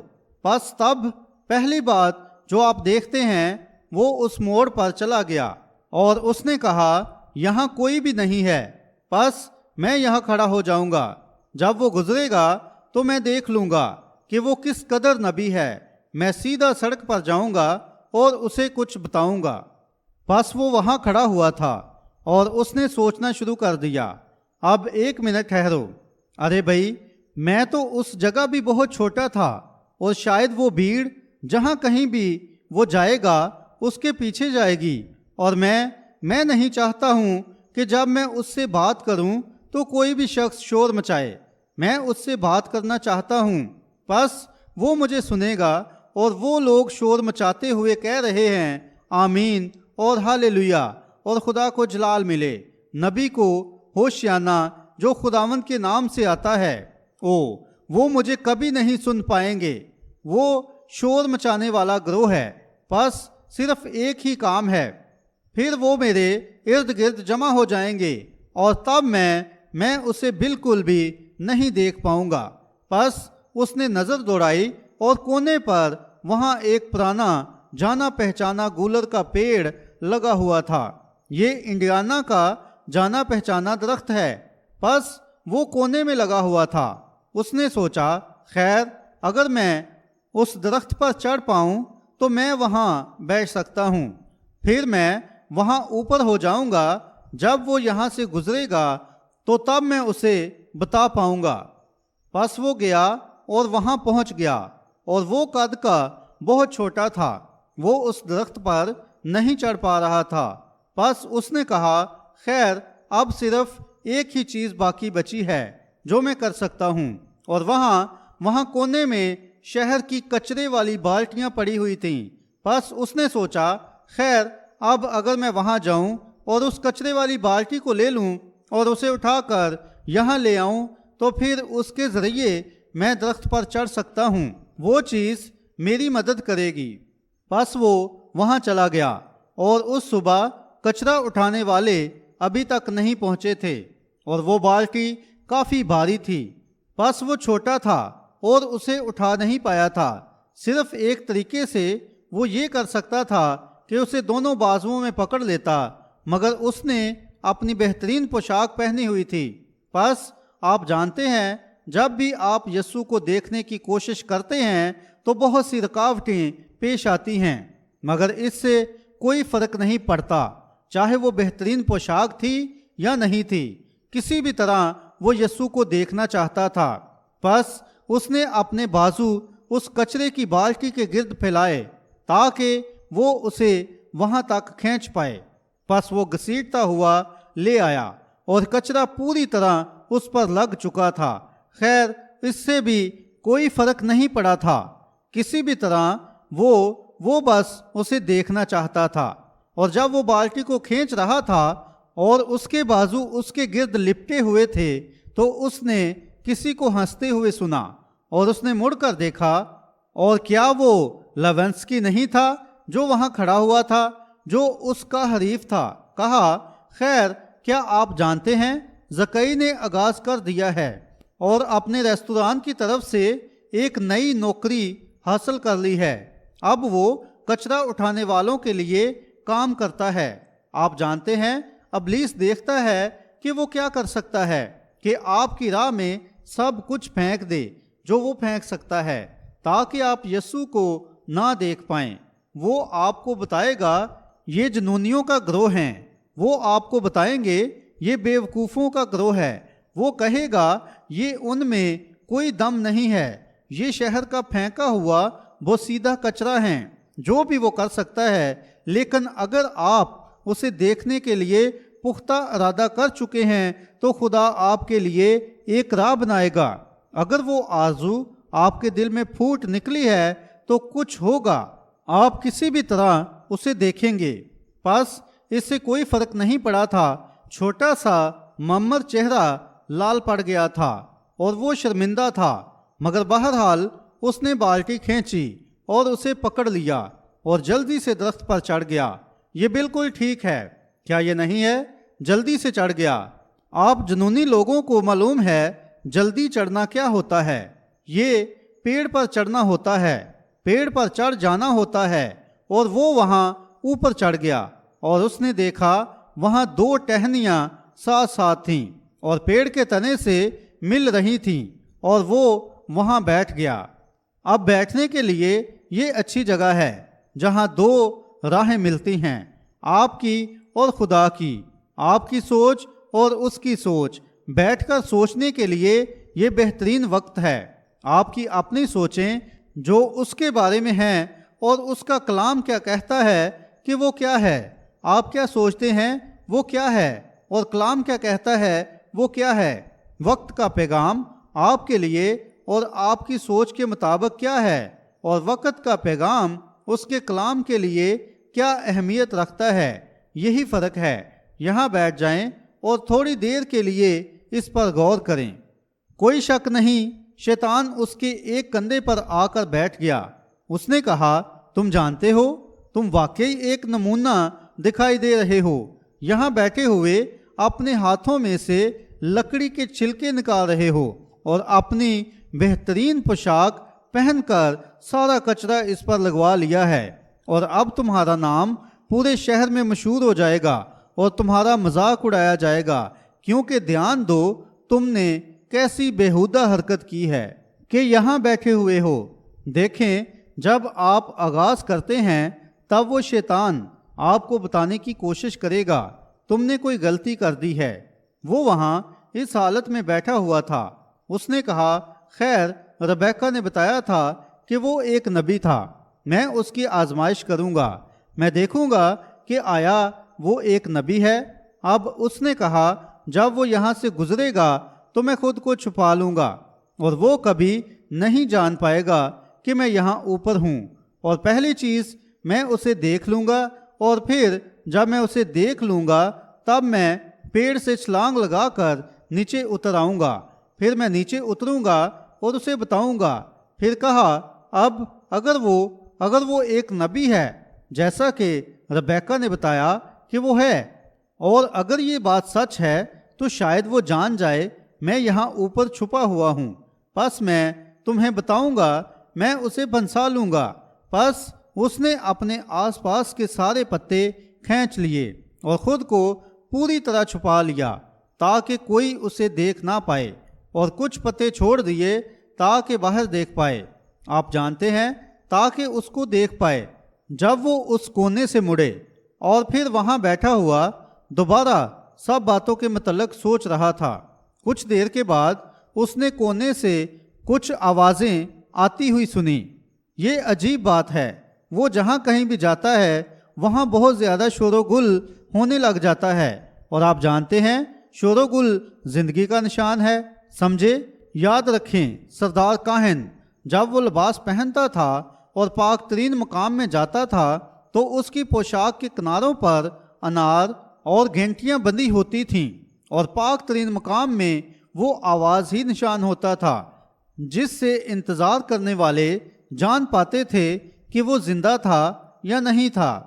بس تب پہلی بات جو آپ دیکھتے ہیں وہ اس موڑ پر چلا گیا اور اس نے کہا، یہاں کوئی بھی نہیں ہے، بس میں یہاں کھڑا ہو جاؤں گا، جب وہ گزرے گا تو میں دیکھ لوں گا کہ وہ کس قدر نبی ہے۔ میں سیدھا سڑک پر جاؤں گا اور اسے کچھ بتاؤں گا۔ بس وہ وہاں کھڑا ہوا تھا اور اس نے سوچنا شروع کر دیا، اب 1 منٹ ٹھہرو، ارے بھائی میں تو اس جگہ بھی بہت چھوٹا تھا اور شاید وہ بھیڑ جہاں کہیں بھی وہ جائے گا اس کے پیچھے جائے گی، اور میں نہیں چاہتا ہوں کہ جب میں اس سے بات کروں تو کوئی بھی شخص شور مچائے۔ میں اس سے بات کرنا چاہتا ہوں، بس وہ مجھے سنے گا اور وہ لوگ شور مچاتے ہوئے کہہ رہے ہیں آمین اور ہالےلویا اور خدا کو جلال ملے، نبی کو ہوشیانہ جو خداوند کے نام سے آتا ہے۔ وہ مجھے کبھی نہیں سن پائیں گے۔ وہ شور مچانے والا گروہ ہے، بس صرف ایک ہی کام ہے، پھر وہ میرے ارد گرد جمع ہو جائیں گے اور تب میں اسے بالکل بھی نہیں دیکھ پاؤں گا۔ بس اس نے نظر دوڑائی اور کونے پر وہاں ایک پرانا جانا پہچانا گولر کا پیڑ لگا ہوا تھا۔ یہ انڈیانا کا جانا پہچانا درخت ہے، بس وہ کونے میں لگا ہوا تھا۔ اس نے سوچا، خیر اگر میں اس درخت پر چڑھ پاؤں تو میں وہاں بیٹھ سکتا ہوں، پھر میں وہاں اوپر ہو جاؤں گا، جب وہ یہاں سے گزرے گا تو تب میں اسے بتا پاؤں گا۔ بس وہ گیا اور وہاں پہنچ گیا اور وہ قد کا بہت چھوٹا تھا، وہ اس درخت پر نہیں چڑھ پا رہا تھا۔ بس اس نے کہا، خیر اب صرف ایک ہی چیز باقی بچی ہے جو میں کر سکتا ہوں، اور وہاں کونے میں شہر کی کچرے والی بالٹیاں پڑی ہوئی تھیں۔ بس اس نے سوچا، خیر اب اگر میں وہاں جاؤں اور اس کچرے والی بالٹی کو لے لوں اور اسے اٹھا کر یہاں لے آؤں تو پھر اس کے ذریعے میں درخت پر چڑھ سکتا ہوں، وہ چیز میری مدد کرے گی۔ بس وہ وہاں چلا گیا اور اس صبح کچرا اٹھانے والے ابھی تک نہیں پہنچے تھے اور وہ بالٹی کافی بھاری تھی۔ بس وہ چھوٹا تھا اور اسے اٹھا نہیں پایا تھا۔ صرف ایک طریقے سے وہ یہ کر سکتا تھا کہ اسے دونوں بازوؤں میں پکڑ لیتا، مگر اس نے اپنی بہترین پوشاک پہنی ہوئی تھی۔ بس آپ جانتے ہیں جب بھی آپ یسوع کو دیکھنے کی کوشش کرتے ہیں تو بہت سی رکاوٹیں پیش آتی ہیں، مگر اس سے کوئی فرق نہیں پڑتا، چاہے وہ بہترین پوشاک تھی یا نہیں تھی، کسی بھی طرح وہ یسوع کو دیکھنا چاہتا تھا۔ بس اس نے اپنے بازو اس کچرے کی بالٹی کے گرد پھیلائے تاکہ وہ اسے وہاں تک کھینچ پائے۔ پس وہ گھسیٹتا ہوا لے آیا اور کچرا پوری طرح اس پر لگ چکا تھا۔ خیر، اس سے بھی کوئی فرق نہیں پڑا تھا۔ کسی بھی طرح وہ بس اسے دیکھنا چاہتا تھا، اور جب وہ بالٹی کو کھینچ رہا تھا اور اس کے بازو اس کے گرد لپٹے ہوئے تھے تو اس نے کسی کو ہنستے ہوئے سنا، اور اس نے مڑ کر دیکھا، اور کیا وہ لیونسکی نہیں تھا جو وہاں کھڑا ہوا تھا، جو اس کا حریف تھا؟ کہا، خیر، کیا آپ جانتے ہیں زکئی نے آغاز کر دیا ہے اور اپنے ریستوران کی طرف سے ایک نئی نوکری حاصل کر لی ہے۔ اب وہ کچرا اٹھانے والوں کے لیے کام کرتا ہے۔ آپ جانتے ہیں ابلیس دیکھتا ہے کہ وہ کیا کر سکتا ہے کہ آپ کی راہ میں سب کچھ پھینک دے جو وہ پھینک سکتا ہے، تاکہ آپ یسوع کو نہ دیکھ پائیں۔ وہ آپ کو بتائے گا یہ جنونیوں کا گروہ ہیں، وہ آپ کو بتائیں گے یہ بے وقوفوں کا گروہ ہے۔ وہ کہے گا یہ ان میں کوئی دم نہیں ہے، یہ شہر کا پھینکا ہوا بوسیدہ کچرا ہیں۔ جو بھی وہ کر سکتا ہے، لیکن اگر آپ اسے دیکھنے کے لیے پختہ ارادہ کر چکے ہیں تو خدا آپ کے لیے ایک راہ بنائے گا۔ اگر وہ آرزو آپ کے دل میں پھوٹ نکلی ہے تو کچھ ہوگا، آپ کسی بھی طرح اسے دیکھیں گے۔ پس اس سے کوئی فرق نہیں پڑا تھا، چھوٹا سا معمر چہرہ لال پڑ گیا تھا اور وہ شرمندہ تھا، مگر بہرحال اس نے بالٹی کھینچی اور اسے پکڑ لیا اور جلدی سے درخت پر چڑھ گیا۔ یہ بالکل ٹھیک ہے، کیا یہ نہیں ہے؟ جلدی سے چڑھ گیا۔ آپ جنونی لوگوں کو معلوم ہے جلدی چڑھنا کیا ہوتا ہے؟ یہ پیڑ پر چڑھنا ہوتا ہے، پیڑ پر چڑھ جانا ہوتا ہے۔ اور وہ وہاں اوپر چڑھ گیا اور اس نے دیکھا وہاں 2 ٹہنیاں ساتھ ساتھ تھیں اور پیڑ کے تنے سے مل رہی تھیں، اور وہ وہاں بیٹھ گیا۔ اب بیٹھنے کے لیے یہ اچھی جگہ ہے جہاں 2 راہیں ملتی ہیں، آپ کی اور خدا کی، آپ کی سوچ اور اس کی سوچ۔ بیٹھ کر سوچنے کے لیے یہ بہترین وقت ہے۔ آپ کی اپنی سوچیں جو اس کے بارے میں ہیں اور اس کا کلام کیا کہتا ہے کہ وہ کیا ہے۔ آپ کیا سوچتے ہیں وہ کیا ہے، اور کلام کیا کہتا ہے وہ کیا ہے۔ وقت کا پیغام آپ کے لیے اور آپ کی سوچ کے مطابق کیا ہے، اور وقت کا پیغام اس کے کلام کے لیے کیا اہمیت رکھتا ہے۔ یہی فرق ہے۔ یہاں بیٹھ جائیں اور تھوڑی دیر کے لیے اس پر غور کریں۔ کوئی شک نہیں، شیطان اس کے ایک کندھے پر آ کر بیٹھ گیا۔ اس نے کہا، تم جانتے ہو، تم واقعی ایک نمونہ دکھائی دے رہے ہو، یہاں بیٹھے ہوئے اپنے ہاتھوں میں سے لکڑی کے چھلکے نکال رہے ہو اور اپنی بہترین پوشاک پہن کر سارا کچرا اس پر لگوا لیا ہے، اور اب تمہارا نام پورے شہر میں مشہور ہو جائے گا اور تمہارا مذاق اڑایا جائے گا، کیونکہ دھیان دو تم نے کیسی بےہودہ حرکت کی ہے کہ یہاں بیٹھے ہوئے ہو۔ دیکھیں، جب آپ آغاز کرتے ہیں تب وہ شیطان آپ کو بتانے کی کوشش کرے گا تم نے کوئی غلطی کر دی ہے۔ وہ وہاں اس حالت میں بیٹھا ہوا تھا۔ اس نے کہا، خیر، ربیکہ نے بتایا تھا کہ وہ ایک نبی تھا، میں اس کی آزمائش کروں گا، میں دیکھوں گا کہ آیا وہ ایک نبی ہے۔ اب اس نے کہا، جب وہ یہاں سے گزرے گا تو میں خود کو چھپا لوں گا اور وہ کبھی نہیں جان پائے گا کہ میں یہاں اوپر ہوں، اور پہلی چیز میں اسے دیکھ لوں گا، اور پھر جب میں اسے دیکھ لوں گا تب میں پیڑ سے چھلانگ لگا کر نیچے اتر آؤں گا، پھر میں نیچے اتروں گا اور اسے بتاؤں گا۔ پھر کہا، اب اگر وہ ایک نبی ہے جیسا کہ ربیکہ نے بتایا کہ وہ ہے، اور اگر یہ بات سچ ہے تو شاید وہ جان جائے میں یہاں اوپر چھپا ہوا ہوں، پس میں تمہیں بتاؤں گا، میں اسے بھنسا لوں گا۔ پس اس نے اپنے آس پاس کے سارے پتے کھینچ لیے اور خود کو پوری طرح چھپا لیا تاکہ کوئی اسے دیکھ نہ پائے، اور کچھ پتے چھوڑ دیے تاکہ باہر دیکھ پائے، آپ جانتے ہیں، تاکہ اس کو دیکھ پائے۔ جب وہ اس کونے سے مڑے اور پھر وہاں بیٹھا ہوا دوبارہ سب باتوں کے متعلق سوچ رہا تھا۔ کچھ دیر کے بعد اس نے کونے سے کچھ آوازیں آتی ہوئی سنی۔ یہ عجیب بات ہے، وہ جہاں کہیں بھی جاتا ہے وہاں بہت زیادہ شور و گل ہونے لگ جاتا ہے، اور آپ جانتے ہیں شور و گل زندگی کا نشان ہے، سمجھے؟ یاد رکھیں سردار کاہن جب وہ لباس پہنتا تھا اور پاک ترین مقام میں جاتا تھا تو اس کی پوشاک کے کناروں پر انار اور گھنٹیاں بندھی ہوتی تھیں، اور پاک ترین مقام میں وہ آواز ہی نشان ہوتا تھا جس سے انتظار کرنے والے جان پاتے تھے کہ وہ زندہ تھا یا نہیں تھا۔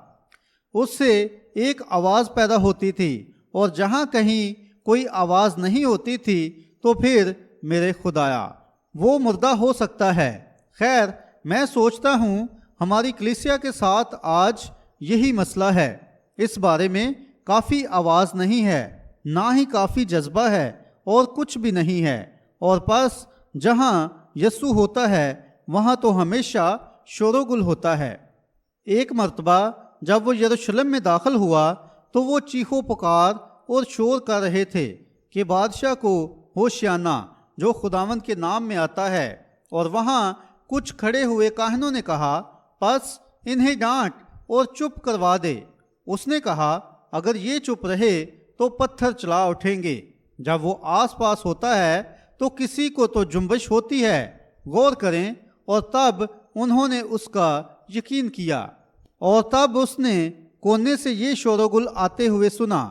اس سے ایک آواز پیدا ہوتی تھی، اور جہاں کہیں کوئی آواز نہیں ہوتی تھی تو پھر میرے خدایا وہ مردہ ہو سکتا ہے۔ خیر، میں سوچتا ہوں ہماری کلیسیا کے ساتھ آج یہی مسئلہ ہے، اس بارے میں کافی آواز نہیں ہے، نہ ہی کافی جذبہ ہے، اور کچھ بھی نہیں ہے، اور پس جہاں یسوع ہوتا ہے وہاں تو ہمیشہ شور و گل ہوتا ہے۔ ایک مرتبہ جب وہ یروشلم میں داخل ہوا تو وہ چیخو پکار اور شور کر رہے تھے کہ بادشاہ کو ہوشیانہ جو خداوند کے نام میں آتا ہے، اور وہاں کچھ کھڑے ہوئے کاہنوں نے کہا پس انہیں ڈانٹ اور چپ کروا دے۔ اس نے کہا اگر یہ چپ رہے تو پتھر چلا اٹھیں گے۔ جب وہ آس پاس ہوتا ہے تو کسی کو تو جنبش ہوتی ہے، غور کریں۔ اور تب انہوں نے اس کا یقین کیا، اور تب اس نے کونے سے یہ شور و گل آتے ہوئے سنا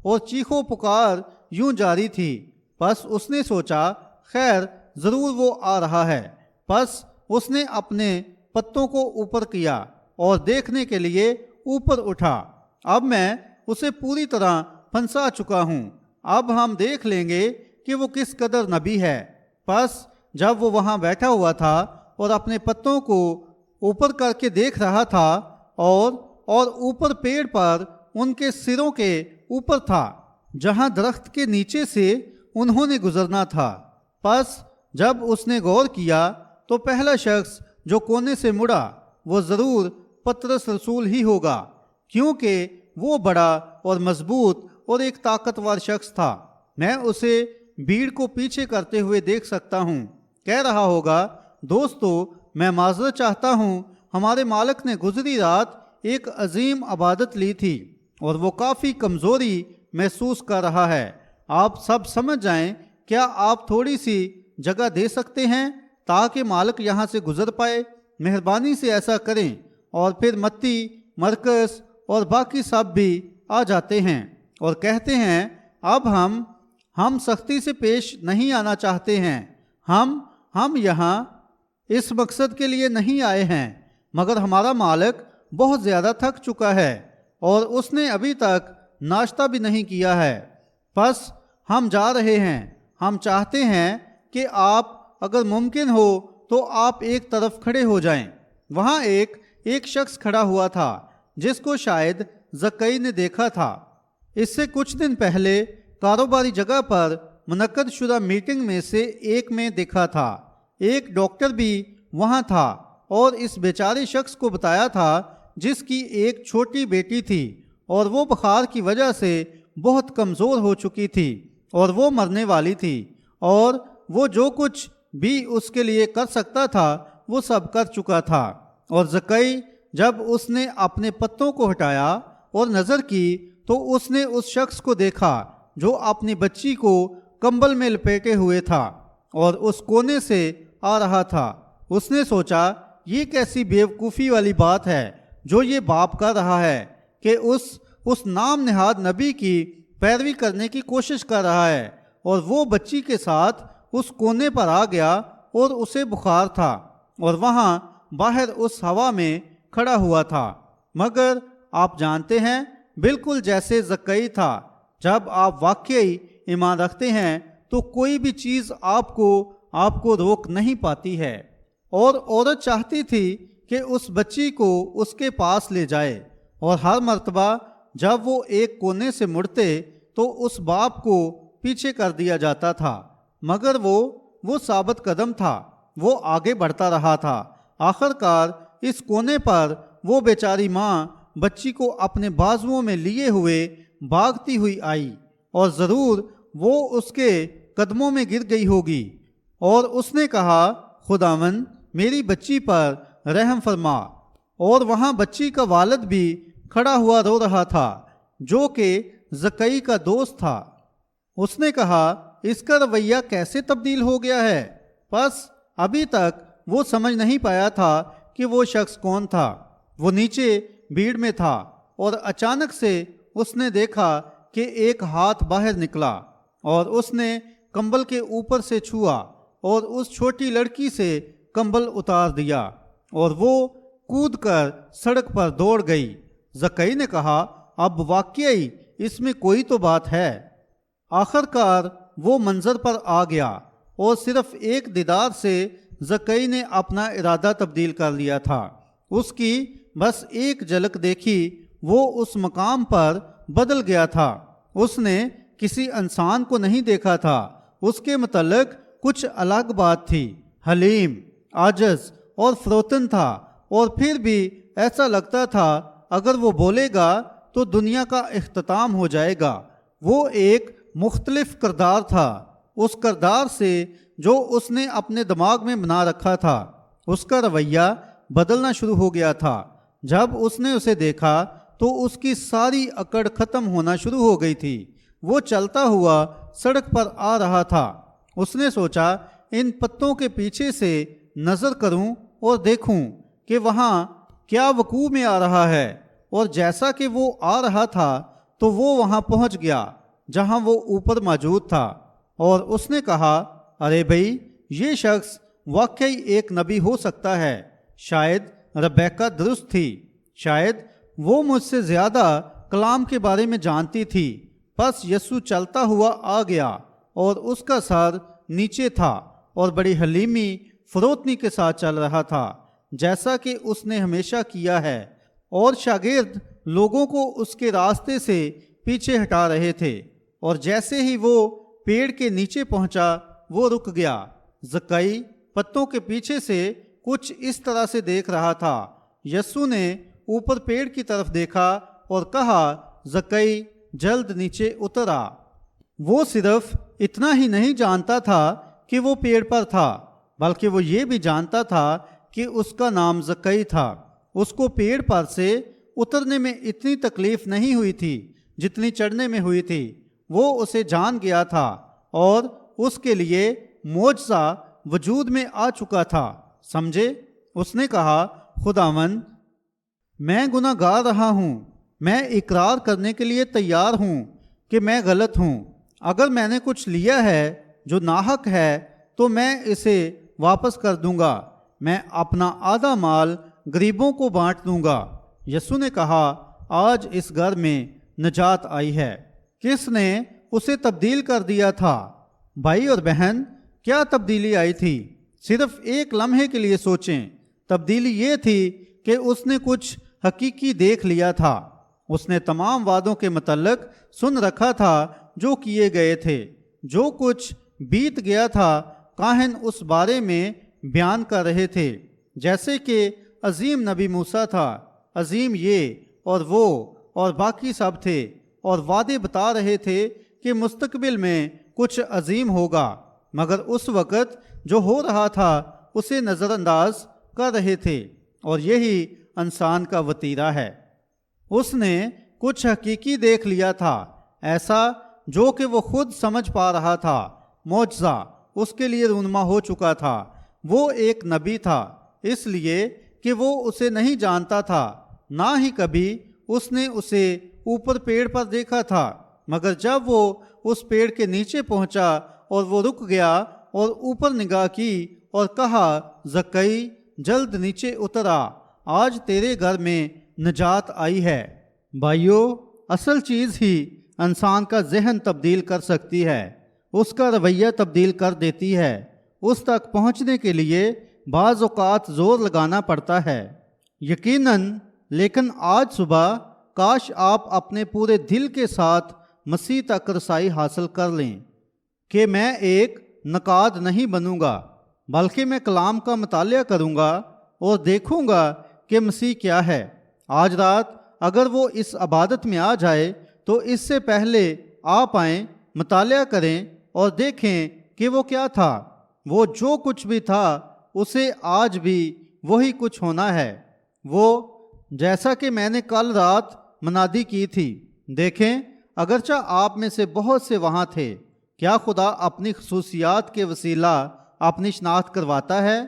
اور چیخو پکار یوں جاری تھی۔ پس اس نے سوچا خیر ضرور وہ آ رہا ہے، پس اس نے اپنے پتوں کو اوپر کیا اور دیکھنے کے لیے اوپر اٹھا۔ اب میں اسے پوری طرح پھنسا چکا ہوں، اب ہم دیکھ لیں گے کہ وہ کس قدر نبی ہے۔ پس جب وہ وہاں بیٹھا ہوا تھا اور اپنے پتوں کو اوپر کر کے دیکھ رہا تھا، اور اوپر پیڑ پر ان کے سروں کے اوپر تھا جہاں درخت کے نیچے سے انہوں نے گزرنا تھا۔ پس جب اس نے غور کیا تو پہلا شخص جو کونے سے مڑا وہ ضرور پترس رسول ہی ہوگا، کیونکہ وہ بڑا اور مضبوط اور ایک طاقتور شخص تھا۔ میں اسے بھیڑ کو پیچھے کرتے ہوئے دیکھ سکتا ہوں، کہہ رہا ہوگا دوستو میں معذرت چاہتا ہوں، ہمارے مالک نے گزری رات ایک عظیم عبادت لی تھی اور وہ کافی کمزوری محسوس کر رہا ہے۔ آپ سب سمجھ جائیں، کیا آپ تھوڑی سی جگہ دے سکتے ہیں تاکہ مالک یہاں سے گزر پائے؟ مہربانی سے ایسا کریں۔ اور پھر متی، مرکز اور باقی سب بھی آ جاتے ہیں اور کہتے ہیں اب ہم سختی سے پیش نہیں آنا چاہتے ہیں، ہم یہاں اس مقصد کے لیے نہیں آئے ہیں، مگر ہمارا مالک بہت زیادہ تھک چکا ہے اور اس نے ابھی تک ناشتہ بھی نہیں کیا ہے۔ پس ہم جا رہے ہیں، ہم چاہتے ہیں کہ آپ اگر ممکن ہو تو آپ ایک طرف کھڑے ہو جائیں۔ وہاں ایک شخص کھڑا ہوا تھا جس کو شاید زکئی نے دیکھا تھا۔ اس سے کچھ دن پہلے کاروباری جگہ پر منعقد شدہ میٹنگ میں سے ایک میں دیکھا تھا۔ ایک ڈاکٹر بھی وہاں تھا اور اس بیچارے شخص کو بتایا تھا جس کی ایک چھوٹی بیٹی تھی اور وہ بخار کی وجہ سے بہت کمزور ہو چکی تھی اور وہ مرنے والی تھی، اور وہ جو کچھ بھی اس کے لیے کر سکتا تھا وہ سب کر چکا تھا۔ اور زکئی جب اس نے اپنے پتوں کو ہٹایا اور نظر کی تو اس نے اس شخص کو دیکھا جو اپنی بچی کو کمبل میں لپیٹے ہوئے تھا اور اس کونے سے آ رہا تھا۔ اس نے سوچا یہ کیسی بیوقوفی والی بات ہے جو یہ باپ کر رہا ہے کہ اس نام نہاد نبی کی پیروی کرنے کی کوشش کر رہا ہے، اور وہ بچی کے ساتھ اس کونے پر آ گیا اور اسے بخار تھا اور وہاں باہر اس ہوا میں کھڑا ہوا تھا۔ مگر آپ جانتے ہیں بالکل جیسے زکئی تھا، جب آپ واقعی ایمان رکھتے ہیں تو کوئی بھی چیز آپ کو روک نہیں پاتی ہے۔ اور عورت چاہتی تھی کہ اس بچی کو اس کے پاس لے جائے، اور ہر مرتبہ جب وہ ایک کونے سے مڑتے تو اس باپ کو پیچھے کر دیا جاتا تھا، مگر وہ ثابت قدم تھا، وہ آگے بڑھتا رہا تھا۔ آخر کار اس کونے پر وہ بیچاری ماں بچی کو اپنے بازوؤں میں لیے ہوئے بھاگتی ہوئی آئی، اور ضرور وہ اس کے قدموں میں گر گئی ہوگی، اور اس نے کہا، خداوند میری بچی پر رحم فرما۔ اور وہاں بچی کا والد بھی کھڑا ہوا رو رہا تھا، جو کہ زکئی کا دوست تھا۔ اس نے کہا، اس کا رویہ کیسے تبدیل ہو گیا ہے؟ بس ابھی تک وہ سمجھ نہیں پایا تھا کہ وہ شخص کون تھا۔ وہ نیچے بھیڑ میں تھا اور اچانک سے اس نے دیکھا کہ ایک ہاتھ باہر نکلا اور اس نے کمبل کے اوپر سے چھوا اور اس چھوٹی لڑکی سے کمبل اتار دیا، اور وہ کود کر سڑک پر دوڑ گئی۔ زکئی نے کہا، اب واقعی اس میں کوئی تو بات ہے۔ آخر کار وہ منظر پر آ گیا اور صرف ایک دیدار سے زکئی نے اپنا ارادہ تبدیل کر لیا تھا۔ اس کی بس ایک جھلک دیکھی وہ اس مقام پر بدل گیا تھا۔ اس نے کسی انسان کو نہیں دیکھا تھا، اس کے متعلق کچھ الگ بات تھی۔ حلیم، عاجز اور فروتن تھا، اور پھر بھی ایسا لگتا تھا اگر وہ بولے گا تو دنیا کا اختتام ہو جائے گا۔ وہ ایک مختلف کردار تھا، اس کردار سے جو اس نے اپنے دماغ میں بنا رکھا تھا۔ اس کا رویہ بدلنا شروع ہو گیا تھا۔ جب اس نے اسے دیکھا تو اس کی ساری اکڑ ختم ہونا شروع ہو گئی تھی۔ وہ چلتا ہوا سڑک پر آ رہا تھا۔ اس نے سوچا، ان پتوں کے پیچھے سے نظر کروں اور دیکھوں کہ وہاں کیا وقوع میں آ رہا ہے، اور جیسا کہ وہ آ رہا تھا تو وہ وہاں پہنچ گیا جہاں وہ اوپر موجود تھا، اور اس نے کہا، ارے بھائی، یہ شخص واقعی ایک نبی ہو سکتا ہے۔ شاید ربیکہ درست تھی، شاید وہ مجھ سے زیادہ کلام کے بارے میں جانتی تھی۔ بس یسوع چلتا ہوا آ گیا اور اس کا سر نیچے تھا اور بڑی حلیمی فروتنی کے ساتھ چل رہا تھا، جیسا کہ اس نے ہمیشہ کیا ہے، اور شاگرد لوگوں کو اس کے راستے سے پیچھے ہٹا رہے تھے۔ اور جیسے ہی وہ پیڑ کے نیچے پہنچا وہ رک گیا۔ زکئی پتوں کے پیچھے سے کچھ اس طرح سے دیکھ رہا تھا۔ یسوع نے اوپر پیڑ کی طرف دیکھا اور کہا، زکئی جلد نیچے اتر آ۔ وہ صرف اتنا ہی نہیں جانتا تھا کہ وہ پیڑ پر تھا، بلکہ وہ یہ بھی جانتا تھا کہ اس کا نام زکئی تھا۔ اس کو پیڑ پر سے اترنے میں اتنی تکلیف نہیں ہوئی تھی جتنی چڑھنے میں ہوئی تھی۔ وہ اسے جان گیا تھا اور اس کے لیے معجزہ وجود میں آ چکا تھا۔ سمجھے؟ اس نے کہا، خداوند میں گناہ گار رہا ہوں، میں اقرار کرنے کے لیے تیار ہوں کہ میں غلط ہوں۔ اگر میں نے کچھ لیا ہے جو ناحق ہے تو میں اسے واپس کر دوں گا۔ میں اپنا آدھا مال غریبوں کو بانٹ دوں گا۔ یسوع نے کہا، آج اس گھر میں نجات آئی ہے۔ کس نے اسے تبدیل کر دیا تھا؟ بھائی اور بہن، کیا تبدیلی آئی تھی؟ صرف ایک لمحے کے لیے سوچیں۔ تبدیلی یہ تھی کہ اس نے کچھ حقیقی دیکھ لیا تھا۔ اس نے تمام وعدوں کے متعلق سن رکھا تھا جو کیے گئے تھے۔ جو کچھ بیت گیا تھا کاہن اس بارے میں بیان کر رہے تھے، جیسے کہ عظیم نبی موسیٰ تھا، عظیم یہ اور وہ اور باقی سب تھے، اور وعدے بتا رہے تھے کہ مستقبل میں کچھ عظیم ہوگا، مگر اس وقت جو ہو رہا تھا اسے نظر انداز کر رہے تھے، اور یہی انسان کا وتیرہ ہے۔ اس نے کچھ حقیقی دیکھ لیا تھا، ایسا جو کہ وہ خود سمجھ پا رہا تھا۔ معجزہ اس کے لیے رونما ہو چکا تھا۔ وہ ایک نبی تھا، اس لیے کہ وہ اسے نہیں جانتا تھا، نہ ہی کبھی اس نے اسے اوپر پیڑ پر دیکھا تھا، مگر جب وہ اس پیڑ کے نیچے پہنچا اور وہ رک گیا اور اوپر نگاہ کی اور کہا، زکئی جلد نیچے اتر آ، آج تیرے گھر میں نجات آئی ہے۔ بھائیو، اصل چیز ہی انسان کا ذہن تبدیل کر سکتی ہے، اس کا رویہ تبدیل کر دیتی ہے۔ اس تک پہنچنے کے لیے بعض اوقات زور لگانا پڑتا ہے، یقیناً، لیکن آج صبح کاش آپ اپنے پورے دل کے ساتھ مسیح تک رسائی حاصل کر لیں کہ میں ایک نقاد نہیں بنوں گا، بلکہ میں کلام کا مطالعہ کروں گا اور دیکھوں گا کہ مسیح کیا ہے۔ آج رات اگر وہ اس عبادت میں آ جائے تو اس سے پہلے آپ آئیں، مطالعہ کریں اور دیکھیں کہ وہ کیا تھا۔ وہ جو کچھ بھی تھا اسے آج بھی وہی کچھ ہونا ہے، وہ جیسا کہ میں نے کل رات منادی کی تھی۔ دیکھیں، اگرچہ آپ میں سے بہت سے وہاں تھے، کیا خدا اپنی خصوصیات کے وسیلہ اپنی شناخت کرواتا ہے؟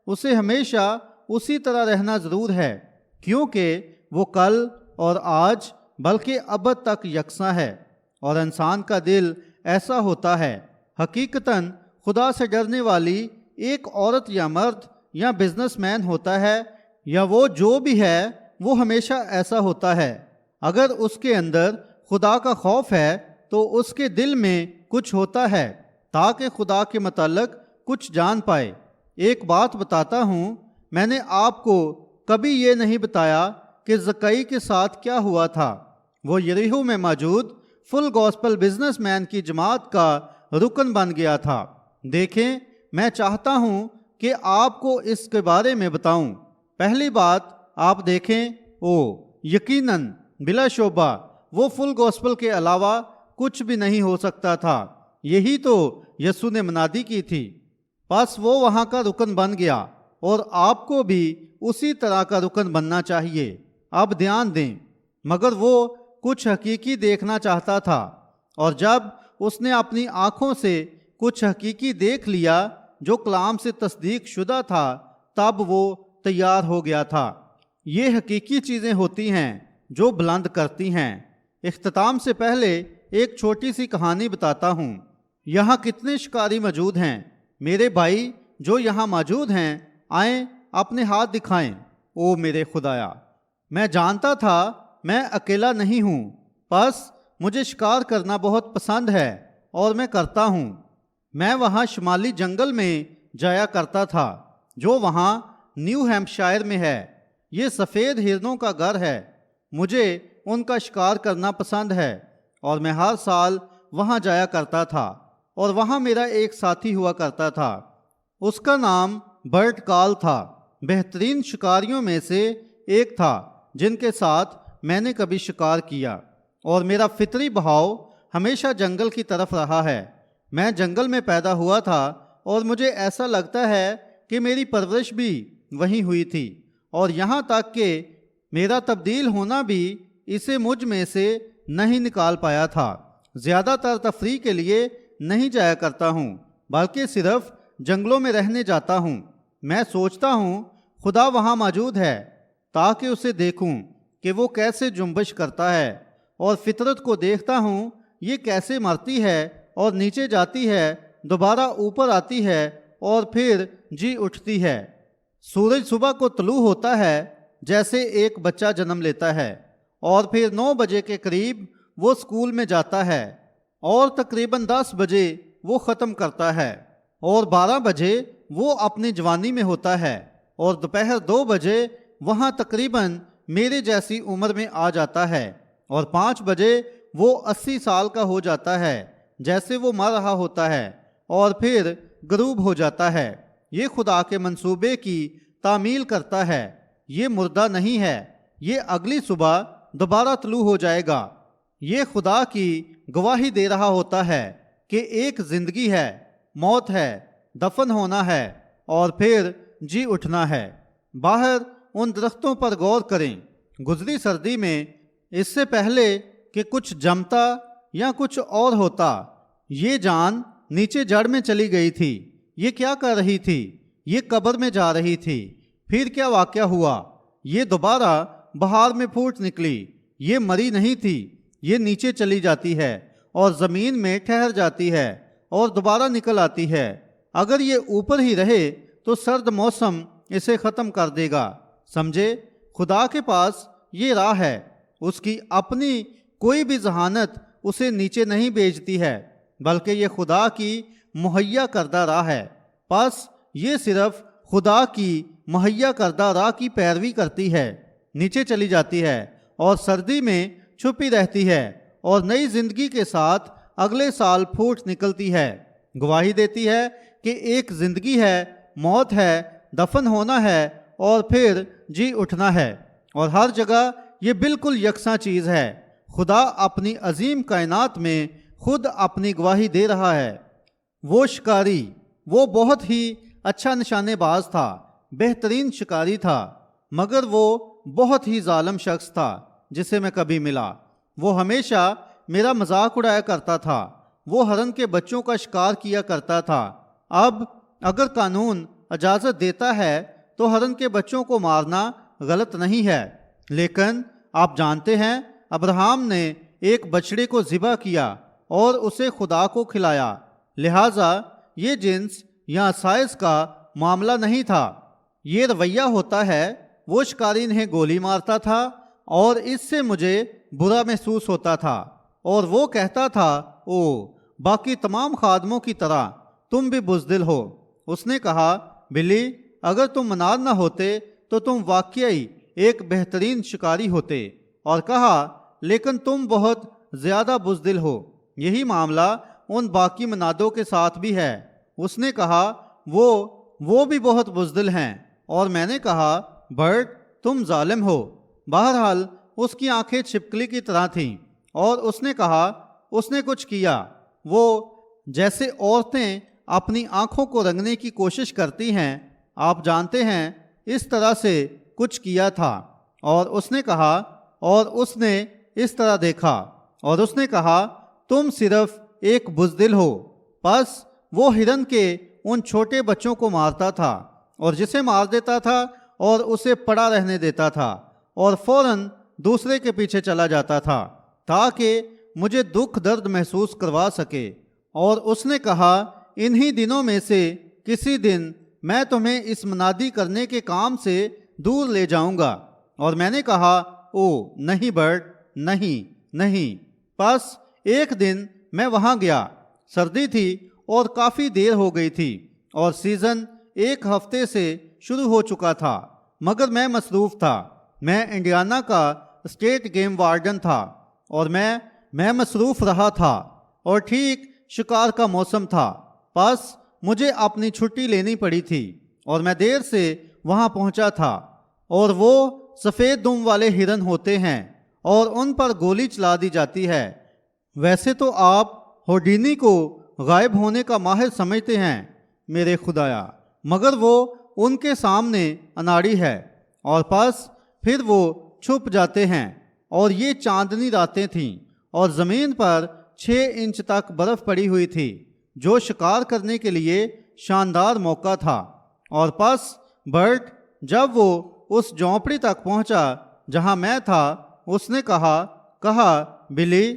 اسے ہمیشہ اسی طرح رہنا ضرور ہے، کیونکہ وہ کل اور آج بلکہ ابد تک یکساں ہے، اور انسان کا دل ایسا ہوتا ہے۔ حقیقتاً خدا سے ڈرنے والی ایک عورت یا مرد یا بزنس مین ہوتا ہے، یا وہ جو بھی ہے وہ ہمیشہ ایسا ہوتا ہے۔ اگر اس کے اندر خدا کا خوف ہے تو اس کے دل میں کچھ ہوتا ہے تاکہ خدا کے متعلق کچھ جان پائے۔ ایک بات بتاتا ہوں، میں نے آپ کو کبھی یہ نہیں بتایا کہ زکئی کے ساتھ کیا ہوا تھا۔ وہ یریحو میں موجود فل گاسپل بزنس مین کی جماعت کا رکن بن گیا تھا۔ دیکھیں، میں چاہتا ہوں کہ آپ کو اس کے بارے میں بتاؤں۔ پہلی بات آپ دیکھیں، یقیناً بلا شبہ وہ فل گاسپل کے علاوہ کچھ بھی نہیں ہو سکتا تھا۔ یہی تو یسوع نے منادی کی تھی۔ پس وہ وہاں کا رکن بن گیا، اور آپ کو بھی اسی طرح کا رکن بننا چاہیے۔ اب دھیان دیں، مگر وہ کچھ حقیقی دیکھنا چاہتا تھا، اور جب اس نے اپنی آنکھوں سے کچھ حقیقی دیکھ لیا جو کلام سے تصدیق شدہ تھا، تب وہ تیار ہو گیا تھا۔ یہ حقیقی چیزیں ہوتی ہیں جو بلند کرتی ہیں۔ اختتام سے پہلے ایک چھوٹی سی کہانی بتاتا ہوں۔ یہاں کتنے شکاری موجود ہیں؟ میرے بھائی جو یہاں موجود ہیں، آئیں اپنے ہاتھ دکھائیں۔ میرے خدایا، میں جانتا تھا میں اکیلا نہیں ہوں، بس مجھے شکار کرنا بہت پسند ہے اور میں کرتا ہوں۔ میں وہاں شمالی جنگل میں جایا کرتا تھا جو وہاں نیو ہیمپشائر میں ہے۔ یہ سفید ہرنوں کا گھر ہے۔ مجھے ان کا شکار کرنا پسند ہے، اور میں ہر سال وہاں جایا کرتا تھا، اور وہاں میرا ایک ساتھی ہوا کرتا تھا۔ اس کا نام برٹ کال تھا۔ بہترین شکاریوں میں سے ایک تھا جن کے ساتھ میں نے کبھی شکار کیا، اور میرا فطری بہاؤ ہمیشہ جنگل کی طرف رہا ہے۔ میں جنگل میں پیدا ہوا تھا، اور مجھے ایسا لگتا ہے کہ میری پرورش بھی وہیں ہوئی تھی، اور یہاں تک کہ میرا تبدیل ہونا بھی اسے مجھ میں سے نہیں نکال پایا تھا۔ زیادہ تر تفریح کے لیے نہیں جایا کرتا ہوں، بلکہ صرف جنگلوں میں رہنے جاتا ہوں۔ میں سوچتا ہوں خدا وہاں موجود ہے تاکہ اسے دیکھوں کہ وہ کیسے جنبش کرتا ہے، اور فطرت کو دیکھتا ہوں یہ کیسے مرتی ہے اور نیچے جاتی ہے، دوبارہ اوپر آتی ہے اور پھر جی اٹھتی ہے۔ سورج صبح کو طلوع ہوتا ہے جیسے ایک بچہ جنم لیتا ہے، اور پھر 9 بجے کے قریب وہ اسکول میں جاتا ہے، اور تقریباً 10 بجے وہ ختم کرتا ہے، اور 12 بجے وہ اپنی جوانی میں ہوتا ہے، اور دوپہر 2 بجے وہاں تقریباً میرے جیسی عمر میں آ جاتا ہے، اور 5 بجے وہ 80 سال کا ہو جاتا ہے جیسے وہ مر رہا ہوتا ہے، اور پھر غروب ہو جاتا ہے۔ یہ خدا کے منصوبے کی تعمیل کرتا ہے۔ یہ مردہ نہیں ہے، یہ اگلی صبح دوبارہ طلوع ہو جائے گا۔ یہ خدا کی گواہی دے رہا ہوتا ہے کہ ایک زندگی ہے، موت ہے، دفن ہونا ہے، اور پھر جی اٹھنا ہے۔ باہر ان درختوں پر غور کریں۔ گزری سردی میں، اس سے پہلے کہ کچھ جمتا یا کچھ اور ہوتا، یہ جان نیچے جڑ میں چلی گئی تھی۔ یہ کیا کر رہی تھی؟ یہ قبر میں جا رہی تھی۔ پھر کیا واقعہ ہوا؟ یہ دوبارہ بہار میں پھوٹ نکلی۔ یہ مری نہیں تھی، یہ نیچے چلی جاتی ہے اور زمین میں ٹھہر جاتی ہے اور دوبارہ نکل آتی ہے۔ اگر یہ اوپر ہی رہے تو سرد موسم اسے ختم کر دے گا۔ سمجھے؟ خدا کے پاس یہ راہ ہے، اس کی اپنی کوئی بھی ذہانت اسے نیچے نہیں بھیجتی ہے، بلکہ یہ خدا کی مہیا کردہ راہ ہے۔ پس یہ صرف خدا کی مہیا کردہ راہ کی پیروی کرتی ہے، نیچے چلی جاتی ہے اور سردی میں چھپی رہتی ہے، اور نئی زندگی کے ساتھ اگلے سال پھوٹ نکلتی ہے، گواہی دیتی ہے کہ ایک زندگی ہے، موت ہے، دفن ہونا ہے، اور پھر جی اٹھنا ہے، اور ہر جگہ یہ بالکل یکساں چیز ہے۔ خدا اپنی عظیم کائنات میں خود اپنی گواہی دے رہا ہے۔ وہ شکاری، وہ بہت ہی اچھا نشانے باز تھا، بہترین شکاری تھا، مگر وہ بہت ہی ظالم شخص تھا جسے میں کبھی ملا۔ وہ ہمیشہ میرا مذاق اڑایا کرتا تھا، وہ ہرن کے بچوں کا شکار کیا کرتا تھا۔ اب اگر قانون اجازت دیتا ہے تو ہرن کے بچوں کو مارنا غلط نہیں ہے، لیکن آپ جانتے ہیں ابراہیم نے ایک بچڑے کو ذبح کیا اور اسے خدا کو کھلایا، لہٰذا یہ جنس یا سائز کا معاملہ نہیں تھا۔ یہ رویہ ہوتا ہے، وہ شکاری انہیں گولی مارتا تھا اور اس سے مجھے برا محسوس ہوتا تھا، اور وہ کہتا تھا، او باقی تمام خادموں کی طرح تم بھی بزدل ہو۔ اس نے کہا، بلی، اگر تم منار نہ ہوتے تو تم واقعی ایک بہترین شکاری ہوتے، اور کہا، لیکن تم بہت زیادہ بزدل ہو۔ یہی معاملہ ان باقی منادوں کے ساتھ بھی ہے۔ اس نے کہا، وہ بھی بہت بزدل ہیں، اور میں نے کہا، برٹ، تم ظالم ہو۔ بہرحال اس کی آنکھیں چھپکلی کی طرح تھیں، اور اس نے کہا، اس نے کچھ کیا۔ وہ جیسے عورتیں اپنی آنکھوں کو رنگنے کی کوشش کرتی ہیں، آپ جانتے ہیں، اس طرح سے کچھ کیا تھا۔ اور اس نے کہا، اور اس نے اس طرح دیکھا، اور اس نے کہا، تم صرف ایک بزدل ہو۔ پس وہ ہرن کے ان چھوٹے بچوں کو مارتا تھا، اور جسے مار دیتا تھا اور اسے پڑا رہنے دیتا تھا، اور فوراً دوسرے کے پیچھے چلا جاتا تھا تاکہ مجھے دکھ درد محسوس کروا سکے۔ اور اس نے کہا، انہی دنوں میں سے کسی دن میں تمہیں اس منادی کرنے کے کام سے دور لے جاؤں گا۔ اور میں نے کہا، او نہیں برٹ، نہیں۔ پس ایک دن میں وہاں گیا، سردی تھی اور کافی دیر ہو گئی تھی، اور سیزن ایک ہفتے سے شروع ہو چکا تھا، مگر میں مصروف تھا۔ میں انڈیانا کا اسٹیٹ گیم وارڈن تھا، اور میں مصروف رہا تھا، اور ٹھیک شکار کا موسم تھا۔ پس مجھے اپنی چھٹی لینی پڑی تھی، اور میں دیر سے وہاں پہنچا تھا۔ اور وہ سفید دم والے ہرن ہوتے ہیں، اور ان پر گولی چلا دی جاتی ہے۔ ویسے تو آپ ہوڈینی کو غائب ہونے کا ماہر سمجھتے ہیں میرے خدایا، مگر وہ ان کے سامنے اناڑی ہے، اور پس پھر وہ چھپ جاتے ہیں۔ اور یہ چاندنی راتیں تھیں، اور زمین پر 6 انچ تک برف پڑی ہوئی تھی، جو شکار کرنے کے لیے شاندار موقع تھا۔ اور پس برٹ جب وہ اس جھونپڑی تک پہنچا جہاں میں تھا، اس نے کہا، بلی،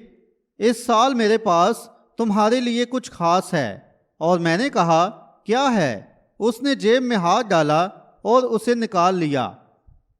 اس سال میرے پاس تمہارے لیے کچھ خاص ہے۔ اور میں نے کہا، کیا ہے؟ اس نے جیب میں ہاتھ ڈالا اور اسے نکال لیا۔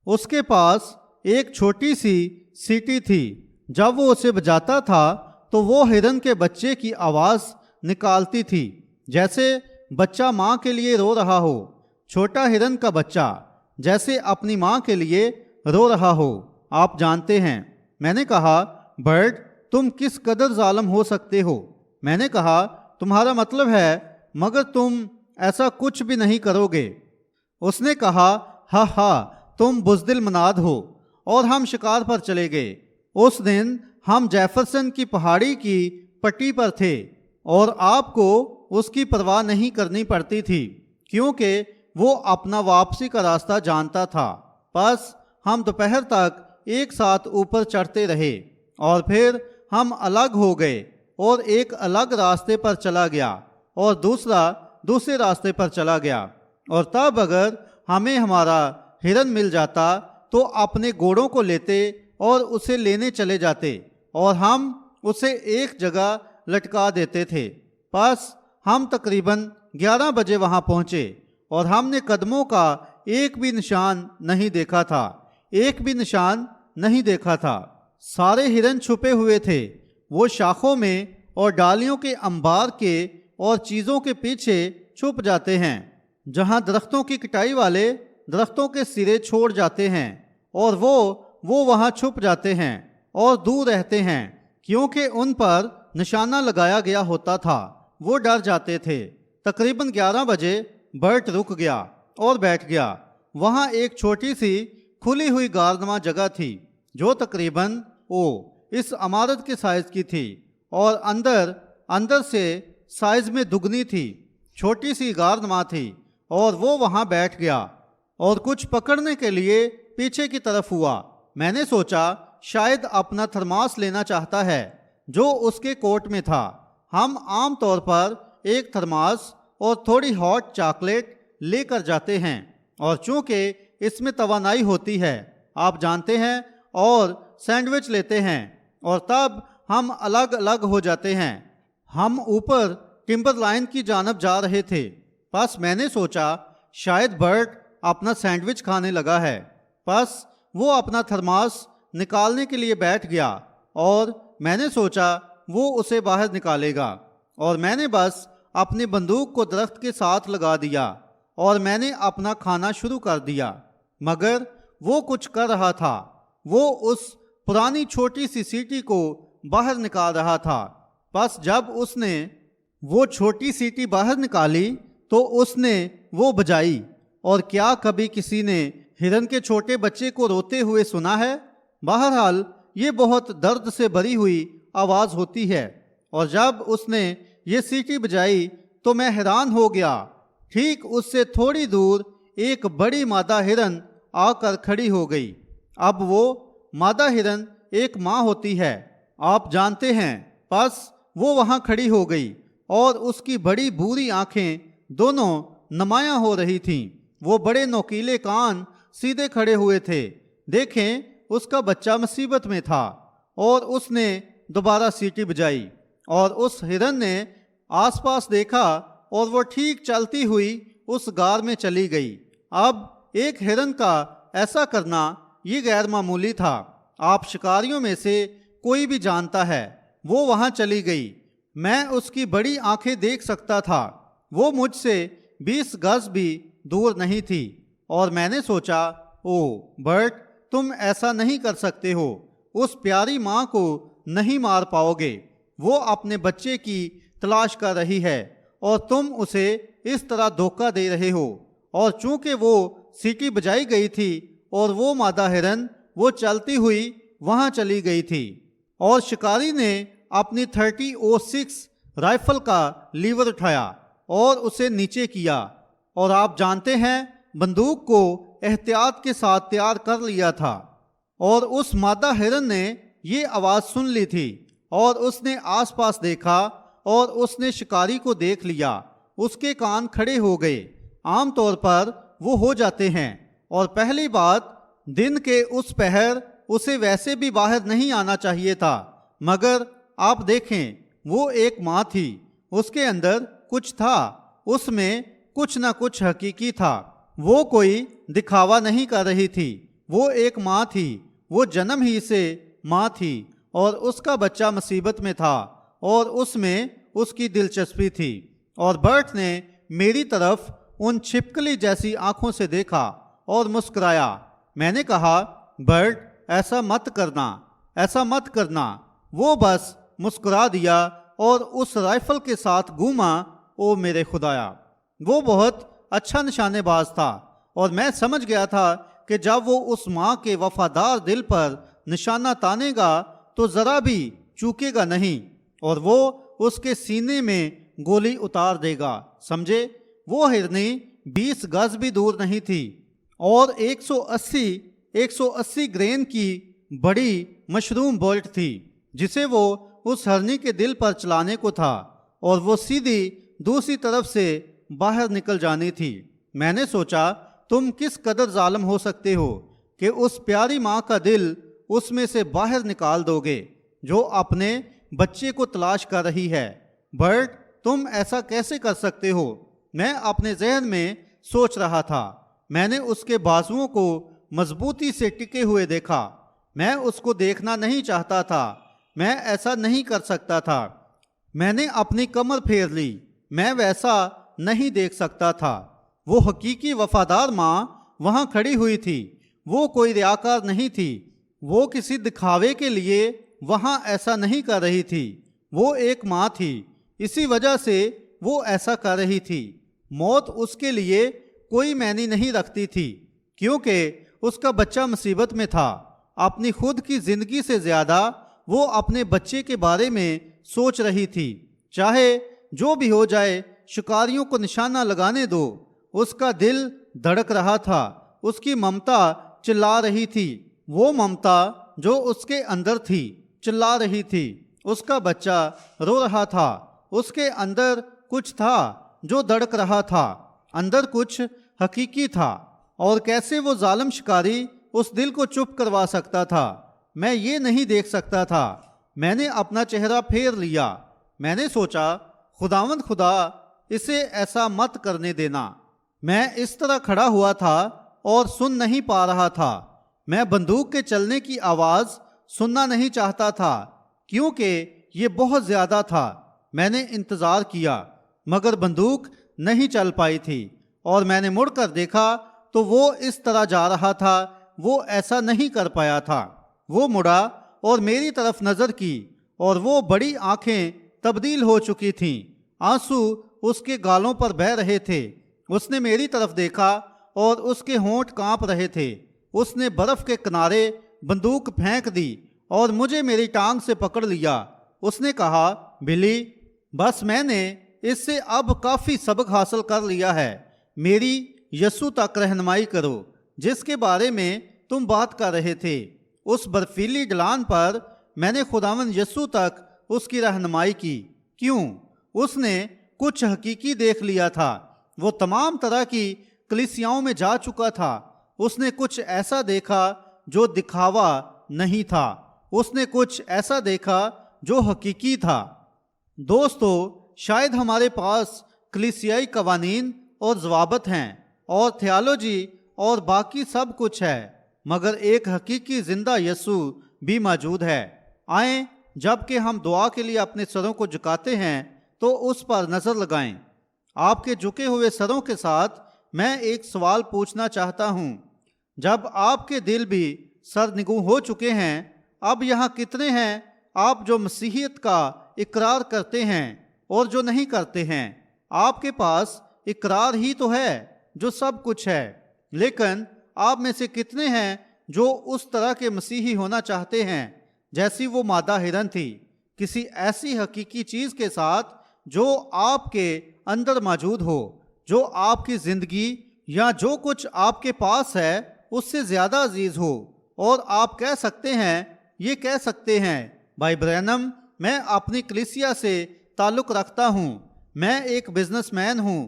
اس کے پاس ایک چھوٹی سی سیٹی تھی، جب وہ اسے بجاتا تھا تو وہ ہرن کے بچے کی آواز نکالتی تھی، جیسے بچہ ماں کے لیے رو رہا ہو، چھوٹا ہرن کا بچہ جیسے اپنی ماں کے لیے رو رہا ہو، آپ جانتے ہیں۔ میں نے کہا، برٹ، تم کس قدر ظالم ہو سکتے ہو؟ میں نے کہا، تمہارا مطلب ہے، مگر تم ایسا کچھ بھی نہیں کرو گے۔ اس نے کہا، ہاں، تم بزدل مناد ہو۔ اور ہم شکار پر چلے گئے۔ اس دن ہم جیفرسن کی پہاڑی کی پٹی پر تھے، اور آپ کو اس کی پرواہ نہیں کرنی پڑتی تھی، کیونکہ وہ اپنا واپسی کا راستہ جانتا تھا۔ پس ہم دوپہر تک ایک ساتھ اوپر چڑھتے رہے، اور پھر ہم الگ ہو گئے، اور ایک الگ راستے پر چلا گیا، اور دوسرے راستے پر چلا گیا۔ اور تب اگر ہمیں ہمارا ہرن مل جاتا تو اپنے گھوڑوں کو لیتے اور اسے لینے چلے جاتے، اور ہم اسے ایک جگہ لٹکا دیتے تھے۔ پس ہم تقریباً 11 بجے وہاں پہنچے، اور ہم نے قدموں کا ایک بھی نشان نہیں دیکھا تھا۔ سارے ہرن چھپے ہوئے تھے، وہ شاخوں میں اور ڈالیوں کے انبار کے اور چیزوں کے پیچھے چھپ جاتے ہیں، جہاں درختوں کی کٹائی والے درختوں کے سرے چھوڑ جاتے ہیں، اور وہ وہاں چھپ جاتے ہیں اور دور رہتے ہیں، کیونکہ ان پر نشانہ لگایا گیا ہوتا تھا۔ وہ ڈر جاتے تھے۔ تقریباً 11 بجے برٹ رک گیا اور بیٹھ گیا۔ وہاں ایک چھوٹی سی کھلی ہوئی گاردواں جگہ تھی، جو تقریباً اس عمارت کے سائز کی تھی اور اندر سے سائز میں دگنی تھی۔ چھوٹی سی غار نما تھی اور وہ وہاں بیٹھ گیا اور کچھ پکڑنے کے لیے پیچھے کی طرف ہوا۔ میں نے سوچا شاید اپنا تھرماس لینا چاہتا ہے جو اس کے کوٹ میں تھا۔ ہم عام طور پر ایک تھرماس اور تھوڑی ہاٹ چاکلیٹ لے کر جاتے ہیں، اور چونکہ اس میں توانائی ہوتی ہے آپ جانتے ہیں، اور سینڈوچ لیتے ہیں، اور تب ہم الگ الگ ہو جاتے ہیں۔ ہم اوپر ٹمبر لائن کی جانب جا رہے تھے، بس میں نے سوچا شاید برٹ اپنا سینڈوچ کھانے لگا ہے، بس وہ اپنا تھرماس نکالنے کے لیے بیٹھ گیا اور میں نے سوچا وہ اسے باہر نکالے گا، اور میں نے بس اپنی بندوق کو درخت کے ساتھ لگا دیا اور میں نے اپنا کھانا شروع کر دیا۔ مگر وہ کچھ کر رہا تھا، وہ اس پرانی چھوٹی سی سیٹی کو باہر نکال رہا تھا۔ بس جب اس نے وہ چھوٹی سیٹی باہر نکالی تو اس نے وہ بجائی، اور کیا کبھی کسی نے ہرن کے چھوٹے بچے کو روتے ہوئے سنا ہے؟ بہرحال یہ بہت درد سے بھری ہوئی آواز ہوتی ہے، اور جب اس نے یہ سیٹی بجائی تو میں حیران ہو گیا۔ ٹھیک اس سے تھوڑی دور ایک بڑی مادہ ہرن آ کر کھڑی ہو گئی۔ اب وہ مادہ ہرن ایک ماں ہوتی ہے، آپ جانتے ہیں، بس وہ وہاں کھڑی ہو گئی اور اس کی بڑی بھوری آنکھیں دونوں نمایاں ہو رہی تھیں، وہ بڑے نوکیلے کان سیدھے کھڑے ہوئے تھے۔ دیکھیں اس کا بچہ مصیبت میں تھا، اور اس نے دوبارہ سیٹی بجائی، اور اس ہرن نے آس پاس دیکھا اور وہ ٹھیک چلتی ہوئی اس غار میں چلی گئی۔ اب ایک ہرن کا ایسا کرنا یہ غیر معمولی تھا، آپ شکاریوں میں سے کوئی بھی جانتا ہے۔ وہ وہاں چلی گئی، میں اس کی بڑی آنکھیں دیکھ سکتا تھا، وہ مجھ سے 20 گز بھی دور نہیں تھی، اور میں نے سوچا برٹ تم ایسا نہیں کر سکتے ہو، اس پیاری ماں کو نہیں مار پاؤ گے، وہ اپنے بچے کی تلاش کر رہی ہے اور تم اسے اس طرح دھوکہ دے رہے ہو۔ اور چونکہ وہ سیٹی بجائی گئی تھی اور وہ مادہ ہرن وہ چلتی ہوئی وہاں چلی گئی تھی، اور شکاری نے اپنی 30-06 رائفل کا لیور اٹھایا اور اسے نیچے کیا، اور آپ جانتے ہیں بندوق کو احتیاط کے ساتھ تیار کر لیا تھا، اور اس مادہ ہرن نے یہ آواز سن لی تھی، اور اس نے آس پاس دیکھا اور اس نے شکاری کو دیکھ لیا۔ اس کے کان کھڑے ہو گئے، عام طور پر وہ ہو جاتے ہیں، اور پہلی بات دن کے اس پہر اسے ویسے بھی باہر نہیں آنا چاہیے تھا، مگر آپ دیکھیں وہ ایک ماں تھی، اس کے اندر کچھ تھا، اس میں کچھ نہ کچھ حقیقی تھا، وہ کوئی دکھاوا نہیں کر رہی تھی، وہ ایک ماں تھی، وہ جنم ہی سے ماں تھی، اور اس کا بچہ مصیبت میں تھا، اور اس میں اس کی دلچسپی تھی۔ اور برٹ نے میری طرف ان چھپکلی جیسی آنکھوں سے دیکھا اور مسکرایا۔ میں نے کہا برٹ ایسا مت کرنا، ایسا مت کرنا۔ وہ بس مسکرا دیا اور اس رائفل کے ساتھ گھوما۔ او میرے خدایا، وہ بہت اچھا نشانے باز تھا، اور میں سمجھ گیا تھا کہ جب وہ اس ماں کے وفادار دل پر نشانہ تانے گا تو ذرا بھی چوکے گا نہیں، اور وہ اس کے سینے میں گولی اتار دے گا، سمجھے؟ وہ ہرنی 20 گز بھی دور نہیں تھی، اور 180 گرین کی بڑی مشروم بولٹ تھی جسے وہ اس ہرنی کے دل پر چلانے کو تھا، اور وہ سیدھی دوسری طرف سے باہر نکل جانی تھی۔ میں نے سوچا تم کس قدر ظالم ہو سکتے ہو کہ اس پیاری ماں کا دل اس میں سے باہر نکال دو گے جو اپنے بچے کو تلاش کر رہی ہے۔ برٹ تم ایسا کیسے کر سکتے ہو؟ میں اپنے ذہن میں سوچ رہا تھا۔ میں نے اس کے بازوؤں کو مضبوطی سے ٹکے ہوئے دیکھا۔ میں اس کو دیکھنا نہیں چاہتا تھا، میں ایسا نہیں کر سکتا تھا۔ میں نے اپنی کمر پھیر لی، میں ویسا نہیں دیکھ سکتا تھا۔ وہ حقیقی وفادار ماں وہاں کھڑی ہوئی تھی، وہ کوئی ریاکار نہیں تھی، وہ کسی دکھاوے کے لیے وہاں ایسا نہیں کر رہی تھی، وہ ایک ماں تھی، اسی وجہ سے وہ ایسا کر رہی تھی۔ موت اس کے لیے کوئی معنی نہیں رکھتی تھی کیونکہ اس کا بچہ مصیبت میں تھا، اپنی خود کی زندگی سے زیادہ وہ اپنے بچے کے بارے میں سوچ رہی تھی۔ چاہے جو بھی ہو جائے، شکاریوں کو نشانہ لگانے دو۔ اس کا دل دھڑک رہا تھا، اس کی ممتا چلا رہی تھی، وہ ممتا جو اس کے اندر تھی چلا رہی تھی۔ اس کا بچہ رو رہا تھا، اس کے اندر کچھ تھا جو دھڑک رہا تھا، اندر کچھ حقیقی تھا، اور کیسے وہ ظالم شکاری اس دل کو چپ کروا سکتا تھا۔ میں یہ نہیں دیکھ سکتا تھا۔ میں نے اپنا چہرہ پھیر لیا۔ میں نے سوچا، خداوند خدا، اسے ایسا مت کرنے دینا۔ میں اس طرح کھڑا ہوا تھا اور سن نہیں پا رہا تھا۔ میں بندوق کے چلنے کی آواز سننا نہیں چاہتا تھا کیونکہ یہ بہت زیادہ تھا۔ میں نے انتظار کیا مگر بندوق نہیں چل پائی تھی، اور میں نے مڑ کر دیکھا تو وہ اس طرح جا رہا تھا۔ وہ ایسا نہیں کر پایا تھا۔ وہ مڑا اور میری طرف نظر کی، اور وہ بڑی آنکھیں تبدیل ہو چکی تھیں، آنسو اس کے گالوں پر بہہ رہے تھے۔ اس نے میری طرف دیکھا اور اس کے ہونٹ کانپ رہے تھے۔ اس نے برف کے کنارے بندوق پھینک دی اور مجھے میری ٹانگ سے پکڑ لیا۔ اس نے کہا، بلی، بس میں نے اس سے اب کافی سبق حاصل کر لیا ہے۔ میری یسوع تک رہنمائی کرو جس کے بارے میں تم بات کر رہے تھے۔ اس برفیلی ڈھلان پر میں نے خداوند یسوع تک اس کی رہنمائی کی۔ کیوں؟ اس نے کچھ حقیقی دیکھ لیا تھا۔ وہ تمام طرح کی کلیسیاؤں میں جا چکا تھا۔ اس نے کچھ ایسا دیکھا جو دکھاوا نہیں تھا۔ اس نے کچھ ایسا دیکھا جو حقیقی تھا۔ دوستو، شاید ہمارے پاس کلیسیائی قوانین اور ضوابط ہیں اور تھیالوجی اور باقی سب کچھ ہے، مگر ایک حقیقی زندہ یسوع بھی موجود ہے۔ آئیں، جب کہ ہم دعا کے لیے اپنے سروں کو جھکاتے ہیں تو اس پر نظر لگائیں۔ آپ کے جھکے ہوئے سروں کے ساتھ میں ایک سوال پوچھنا چاہتا ہوں۔ جب آپ کے دل بھی سرنگوں ہو چکے ہیں، اب یہاں کتنے ہیں آپ جو مسیحیت کا اقرار کرتے ہیں اور جو نہیں کرتے ہیں؟ آپ کے پاس اقرار ہی تو ہے جو سب کچھ ہے، لیکن آپ میں سے کتنے ہیں جو اس طرح کے مسیحی ہونا چاہتے ہیں جیسی وہ مادہ ہرن تھی، کسی ایسی حقیقی چیز کے ساتھ جو آپ کے اندر موجود ہو، جو آپ کی زندگی یا جو کچھ آپ کے پاس ہے اس سے زیادہ عزیز ہو، اور آپ کہہ سکتے ہیں، یہ کہہ سکتے ہیں، بھائی برینم، میں اپنی کلیسیا سے تعلق رکھتا ہوں، میں ایک بزنس مین ہوں،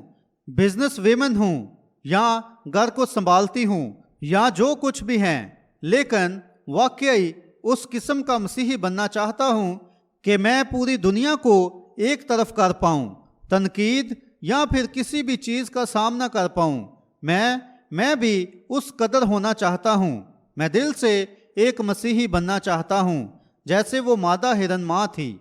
بزنس ویمن ہوں، یا گھر کو سنبھالتی ہوں، یا جو کچھ بھی ہیں، لیکن واقعی اس قسم کا مسیحی بننا چاہتا ہوں کہ میں پوری دنیا کو ایک طرف کر پاؤں، تنقید یا پھر کسی بھی چیز کا سامنا کر پاؤں۔ میں بھی اس قدر ہونا چاہتا ہوں۔ میں دل سے ایک مسیحی بننا چاہتا ہوں جیسے وہ مادہ ہرن ماں تھی۔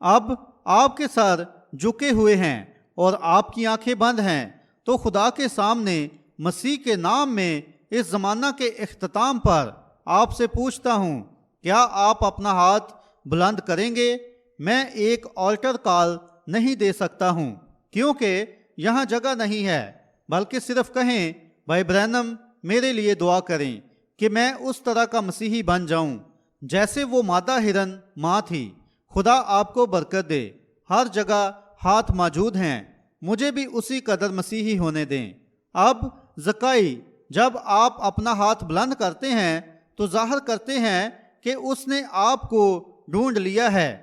اب آپ کے سر جھکے ہوئے ہیں اور آپ کی آنکھیں بند ہیں، تو خدا کے سامنے مسیح کے نام میں اس زمانہ کے اختتام پر آپ سے پوچھتا ہوں، کیا آپ اپنا ہاتھ بلند کریں گے؟ میں ایک آلٹر کال نہیں دے سکتا ہوں کیونکہ یہاں جگہ نہیں ہے، بلکہ صرف کہیں، بھائی برینم، میرے لیے دعا کریں کہ میں اس طرح کا مسیحی بن جاؤں جیسے وہ مادہ ہرن ماں تھی۔ خدا آپ کو برکت دے۔ ہر جگہ ہاتھ موجود ہیں، مجھے بھی اسی قدر مسیحی ہونے دیں۔ اب زکائی، جب آپ اپنا ہاتھ بلند کرتے ہیں تو ظاہر کرتے ہیں کہ اس نے آپ کو ڈھونڈ لیا ہے۔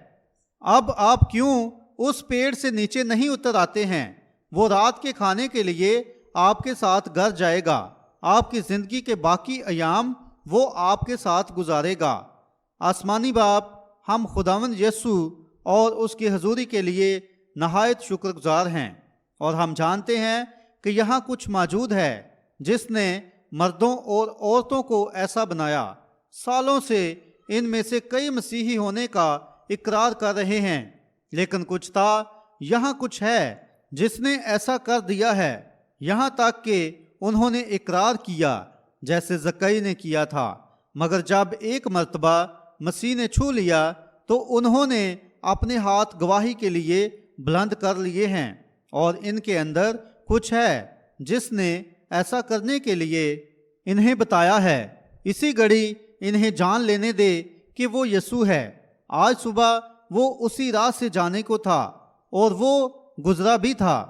اب آپ کیوں اس پیڑ سے نیچے نہیں اتر آتے ہیں؟ وہ رات کے کھانے کے لیے آپ کے ساتھ گھر جائے گا۔ آپ کی زندگی کے باقی ایام وہ آپ کے ساتھ گزارے گا۔ آسمانی باپ، ہم خداوند یسوع اور اس کی حضوری کے لیے نہایت شکر گزار ہیں، اور ہم جانتے ہیں کہ یہاں کچھ موجود ہے جس نے مردوں اور عورتوں کو ایسا بنایا۔ سالوں سے ان میں سے کئی مسیحی ہونے کا اقرار کر رہے ہیں، لیکن کچھ تھا، یہاں کچھ ہے جس نے ایسا کر دیا ہے، یہاں تک کہ انہوں نے اقرار کیا جیسے زکئی نے کیا تھا، مگر جب ایک مرتبہ مسیح نے چھو لیا تو انہوں نے اپنے ہاتھ گواہی کے لیے بلند کر لیے ہیں، اور ان کے اندر کچھ ہے جس نے ایسا کرنے کے لیے انہیں بتایا ہے۔ اسی گھڑی انہیں جان لینے دے کہ وہ یسوع ہے۔ آج صبح وہ اسی راہ سے جانے کو تھا اور وہ گزرا بھی تھا۔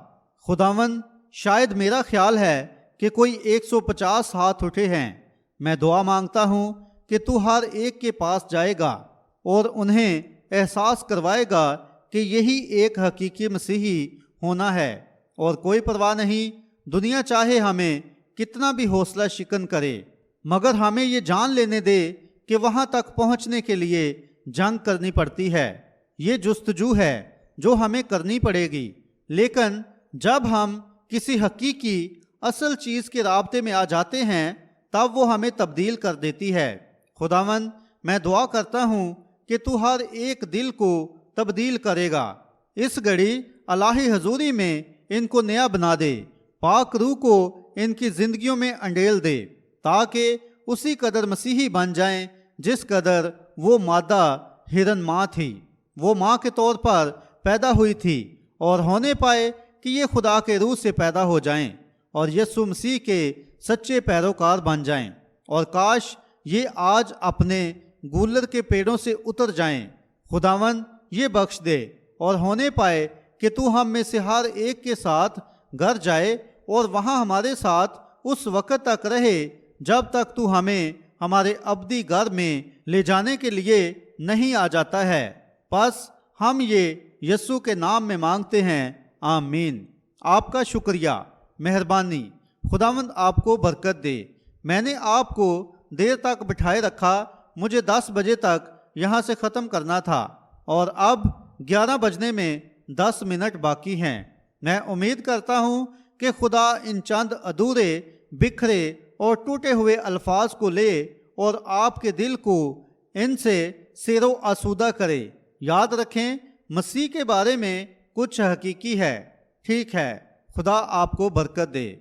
خداوند، شاید میرا خیال ہے کہ کوئی 150 ہاتھ اٹھے ہیں۔ میں دعا مانگتا ہوں کہ تو ہر ایک کے پاس جائے گا اور انہیں احساس کروائے گا کہ یہی ایک حقیقی مسیحی ہونا ہے، اور کوئی پرواہ نہیں دنیا چاہے ہمیں کتنا بھی حوصلہ شکن کرے، مگر ہمیں یہ جان لینے دے کہ وہاں تک پہنچنے کے لیے جنگ کرنی پڑتی ہے۔ یہ جستجو ہے جو ہمیں کرنی پڑے گی، لیکن جب ہم کسی حقیقی اصل چیز کے رابطے میں آ جاتے ہیں تب وہ ہمیں تبدیل کر دیتی ہے۔ خداوند، میں دعا کرتا ہوں کہ تو ہر ایک دل کو تبدیل کرے گا۔ اس گھڑی الہی حضوری میں ان کو نیا بنا دے، پاک روح کو ان کی زندگیوں میں انڈیل دے، تاکہ اسی قدر مسیحی بن جائیں جس قدر وہ مادہ ہرن ماں تھی۔ وہ ماں کے طور پر پیدا ہوئی تھی اور ہونے پائے کہ یہ خدا کے روح سے پیدا ہو جائیں اور یسوع مسیح کے سچے پیروکار بن جائیں، اور کاش یہ آج اپنے گولر کے پیڑوں سے اتر جائیں۔ خداوند، یہ بخش دے اور ہونے پائے کہ تو ہم میں سے ہر ایک کے ساتھ گھر جائے اور وہاں ہمارے ساتھ اس وقت تک رہے جب تک تو ہمیں ہمارے ابدی گھر میں لے جانے کے لیے نہیں آ جاتا ہے۔ بس ہم یہ یسوع کے نام میں مانگتے ہیں، آمین۔ آپ کا شکریہ، مہربانی۔ خداوند آپ کو برکت دے۔ میں نے آپ کو دیر تک بٹھائے رکھا، مجھے 10 بجے تک یہاں سے ختم کرنا تھا اور اب 11 بجنے میں 10 منٹ باقی ہیں۔ میں امید کرتا ہوں کہ خدا ان چند ادھورے، بکھرے اور ٹوٹے ہوئے الفاظ کو لے اور آپ کے دل کو ان سے سیر و آسودہ کرے۔ یاد رکھیں، مسیح کے بارے میں کچھ حقیقی ہے۔ ٹھیک ہے، خدا آپ کو برکت دے۔